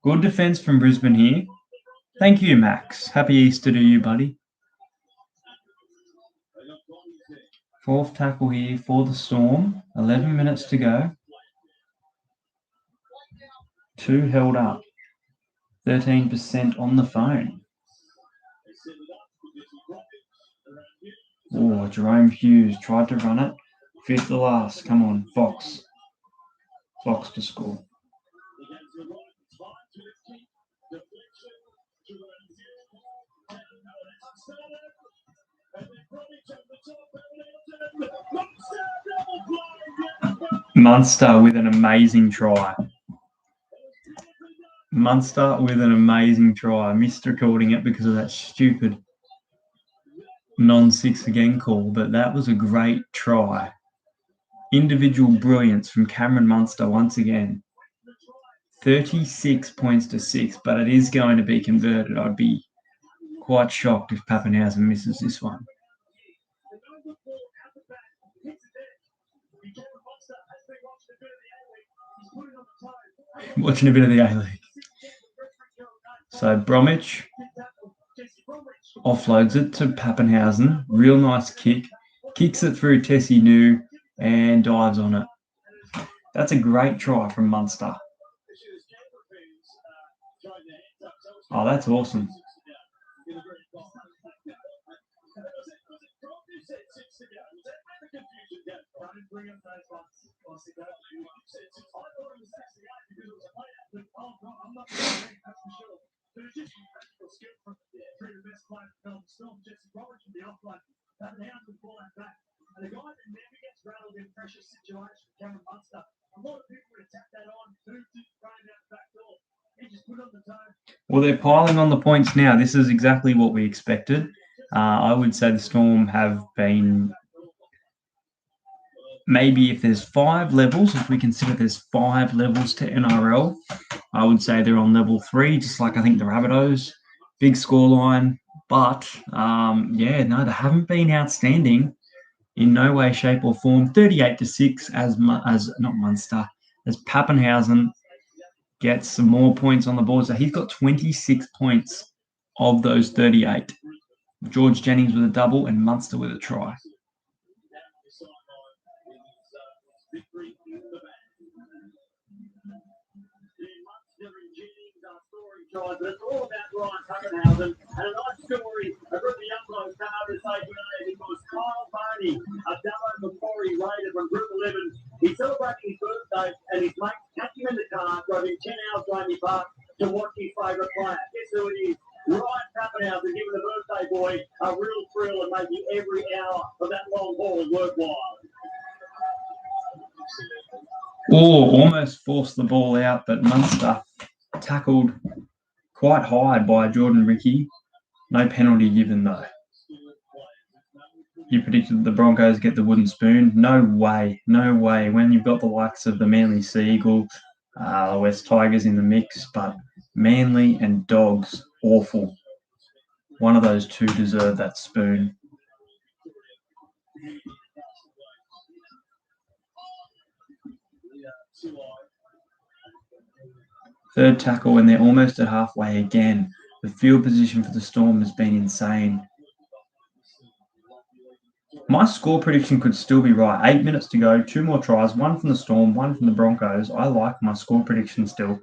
Good defence from Brisbane here. Thank you, Max. Happy Easter to you, buddy. Fourth tackle here for the Storm. 11 minutes to go. 2 held up. 13% on the phone. Oh, Jerome Hughes tried to run it. 5th to last. Come on, Fox. Fox to score. Munster with an amazing try. Munster with an amazing try. I missed recording it because of that stupid non-6 again call, but that was a great try. Individual brilliance from Cameron Munster once again. 36 points to 6, but it is going to be converted. I'd be quite shocked if Pappenhausen misses this one. Watching a bit of the A-League. So Bromwich offloads it to Pappenhausen. Real nice kick. Kicks it through Tessie New and dives on it. That's a great try from Munster. Oh, that's awesome. Well, they're piling on the points now. This is exactly what we expected. I would say the Storm have been maybe if there's 5 levels, if we consider there's 5 levels to NRL, I would say they're on level 3, just like I think the Rabbitohs. Big scoreline, but they haven't been outstanding in no way, shape, or form. 38-6 as not Munster, as Pappenhausen gets some more points on the board. So he's got 26 points of those 38. George Jennings with a double and Munster with a try. But it's all about Ryan Pappenhausen. And a nice story. A group of young blokes come over to say good day because Kyle Barney, a demo before he raided from Group 11, he's celebrating his birthday and his mate catch him in the car, drove him 10 hours to Amy Park to watch his favourite player. Guess who it is? Ryan Pappenhausen giving the birthday boy a real thrill and making every hour of that long haul worthwhile. Almost forced the ball out, but Munster tackled quite high by Jordan Ricky. No penalty given, though. You predicted the Broncos get the wooden spoon. No way. When you've got the likes of the Manly Sea Eagle, West Tigers in the mix, but Manly and Dogs, awful. One of those two deserve that spoon. Third tackle, and they're almost at halfway again. The field position for the Storm has been insane. My score prediction could still be right. 8 minutes to go, 2 more tries, 1 from the Storm, 1 from the Broncos. I like my score prediction still.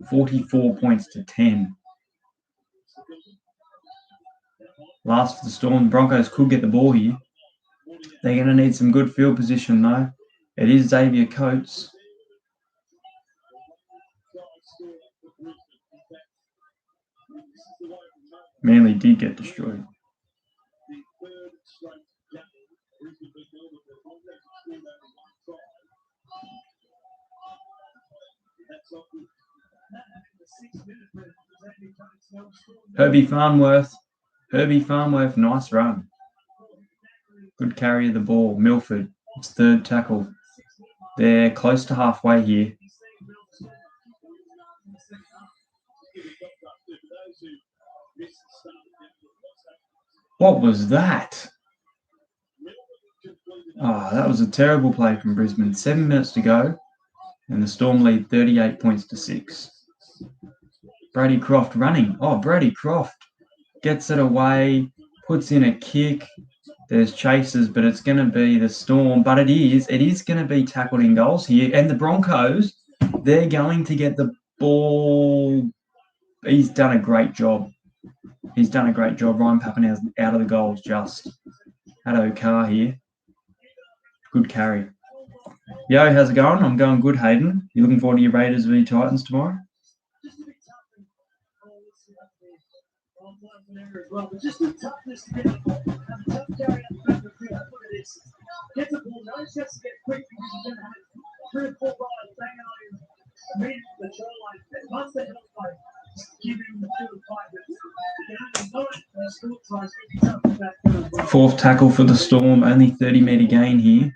44 points to 10. Last for the Storm. The Broncos could get the ball here. They're going to need some good field position, though. It is Xavier Coates. Manly did get destroyed. Herbie Farnworth, nice run. Good carry of the ball. Milford, it's third tackle. They're close to halfway here. What was that? That was a terrible play from Brisbane. 7 minutes to go, and the Storm lead 38 points to 6. Brady Croft running. Brady Croft gets it away, puts in a kick. There's chases, but it's going to be the Storm. But it is going to be tackled in goals here. And the Broncos, they're going to get the ball. He's done a great job. Ryan Pappenhausen out of the goals just. Haddo Carr here. Good carry. Yo, how's it going? I'm going good, Hayden. You looking forward to your Raiders v Titans tomorrow? Fourth tackle for the Storm, only 30-metre gain here,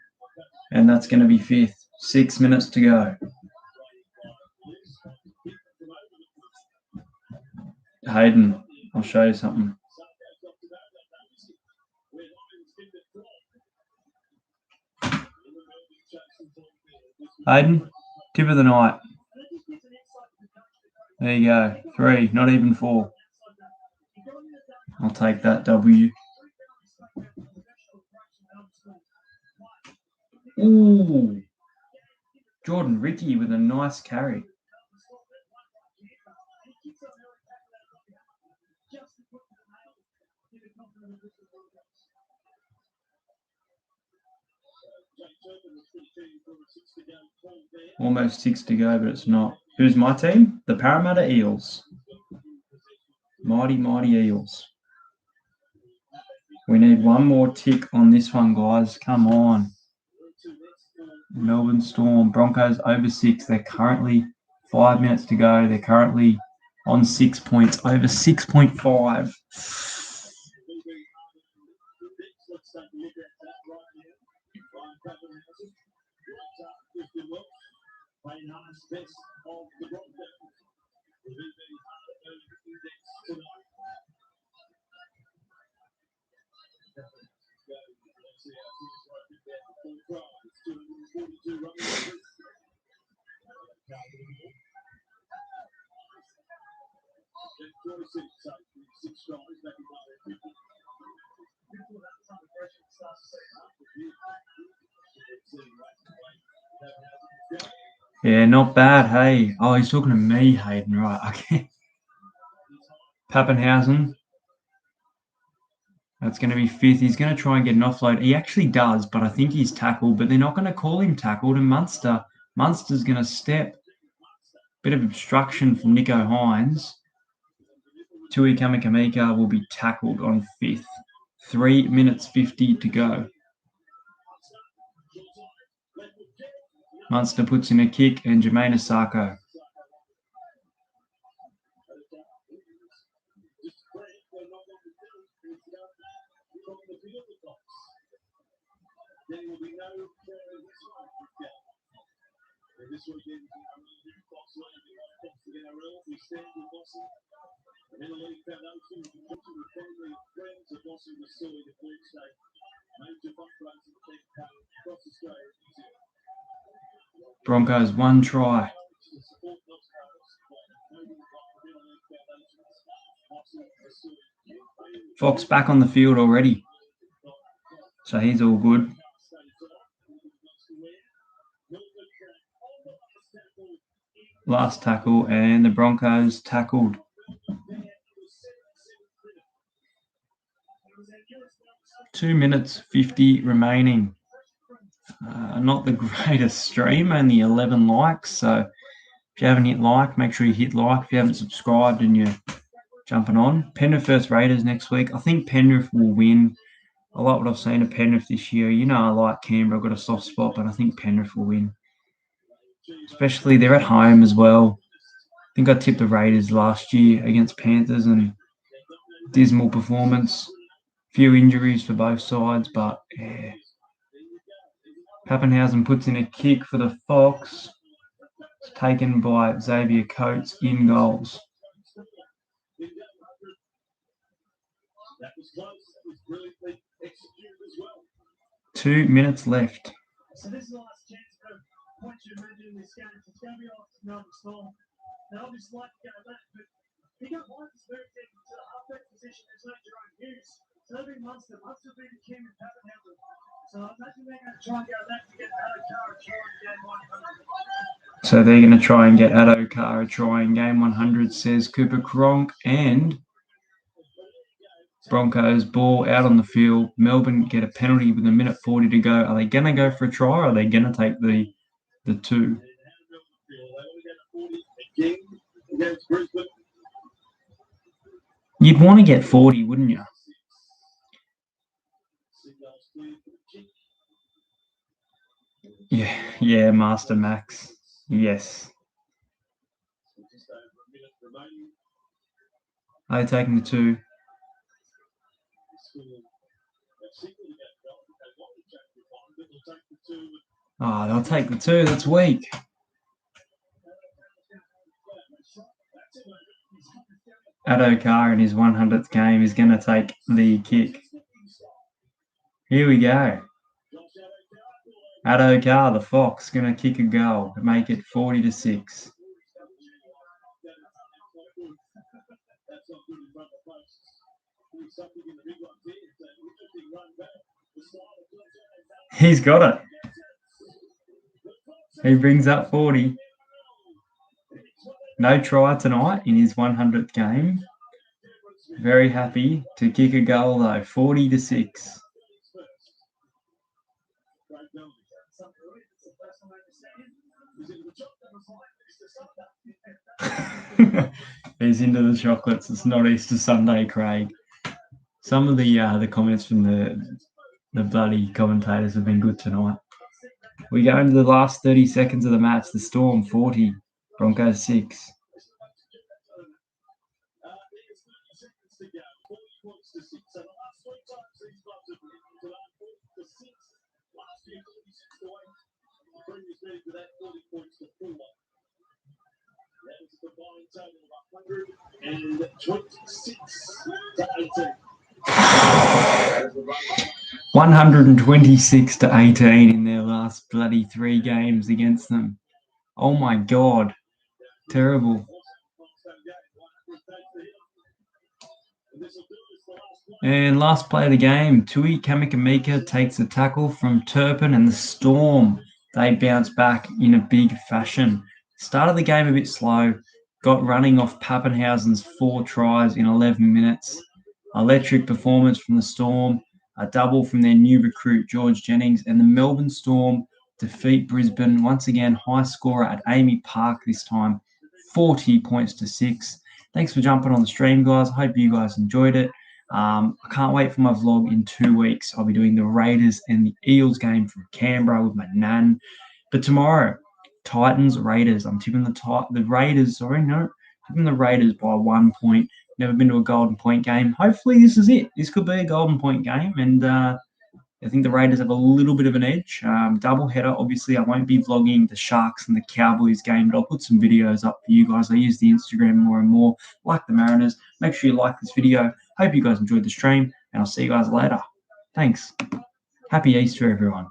and that's going to be fifth. 6 minutes to go. Hayden, I'll show you something. Hayden, tip of the night. There you go. 3, not even 4. I'll take that W. Ooh. Jordan Ricky with a nice carry. Almost 6 to go, but it's not. Who's my team? The Parramatta Eels. Mighty Eels. We need one more tick on this one, guys. Come on. Melbourne Storm. Broncos over 6. They're currently 5 minutes to go. They're currently on 6 points. Over 6.5. best of the Broncos. Will be the hard-earned index tonight. Let's see how things work in there. Full prize, 242 running. Then 46, so 6 tries back in 1950. Yeah, not bad. Hey, oh, he's talking to me, Hayden. Right, okay. Pappenhausen. That's going to be 5th. He's going to try and get an offload. He actually does, but I think he's tackled. But they're not going to call him tackled. And Munster's going to step. Bit of obstruction from Nico Hines. Tui Kamikamika will be tackled on 5th. 3 minutes 50 to go. Munster puts in a kick and Jermaine Asako. This weekend, Fox landing on Fox to NRL. We stand with Bossy. The Mental Foundation, with family and friends of Bossy was still in the third state. Major fundraising campaign across Australia and New Zealand. Broncos 1 try. Fox back on the field already. So he's all good. Last tackle, and the Broncos tackled. 2 minutes 50 remaining. Not the greatest stream, only 11 likes. So if you haven't hit like, make sure you hit like. If you haven't subscribed and you're jumping on. Penrith versus Raiders next week. I think Penrith will win. I like what I've seen of Penrith this year. You know I like Canberra. I've got a soft spot, but I think Penrith will win. Especially they're at home as well. I think I tipped the Raiders last year against Panthers and dismal performance. Few injuries for both sides, but yeah. Pappenhausen puts in a kick for the Fox. It's taken by Xavier Coates in goals. That was close. That was brilliantly executed as well. 2 minutes left. So this is the last chance for points you imagine in this game. It's going to be off Melbourne Storm. They obviously like to go back, but he got Lions moved into the halfback position. There's no Jerome Hughes. So that'll be Munster. Munster will be the king with Pappenhausen. So I imagine they're going to try and go back to get Adokar a try in game 100. So they're going to try and get Adokar a try in game 100, says Cooper Cronk. And Broncos ball out on the field. Melbourne get a penalty with 1:40 to go. Are they going to go for a try or are they going to take the 2? You'd want to get 40, wouldn't you? Yeah, Master Max. Yes. Are they taking the 2? Oh, they'll take the 2. That's weak. Adokar in his 100th game is going to take the kick. Here we go. Adokar, the Fox, going to kick a goal to make it 40-6. He's got it. He brings up 40. No try tonight in his 100th game. Very happy to kick a goal though, 40-6. He's into the chocolates. It's not Easter Sunday, Craig. Some of the comments from the bloody commentators have been good tonight. We go into the last 30 seconds of the match. The Storm 40, Broncos 6. and 26 to 18. 126 to 18 in their last bloody 3 games against them. Oh my God. Terrible. And last play of the game, Tui Kamikamika takes a tackle from Turpin and the Storm. They bounce back in a big fashion. Started the game a bit slow, got running off Pappenhausen's 4 tries in 11 minutes. Electric performance from the Storm, a double from their new recruit George Jennings, and the Melbourne Storm defeat Brisbane. Once again, high scorer at Amy Park this time, 40 points to 6. Thanks for jumping on the stream, guys. I hope you guys enjoyed it. I can't wait for my vlog in 2 weeks. I'll be doing the Raiders and the Eels game from Canberra with my nan. But tomorrow, Titans, Raiders. I'm tipping the Raiders. Tipping the Raiders by 1 point. Never been to a golden point game. Hopefully this is it. This could be a golden point game, and I think the Raiders have a little bit of an edge. Double header. Obviously, I won't be vlogging the Sharks and the Cowboys game, but I'll put some videos up for you guys. I use the Instagram more and more, like the Mariners. Make sure you like this video. Hope you guys enjoyed the stream, and I'll see you guys later. Thanks. Happy Easter, everyone.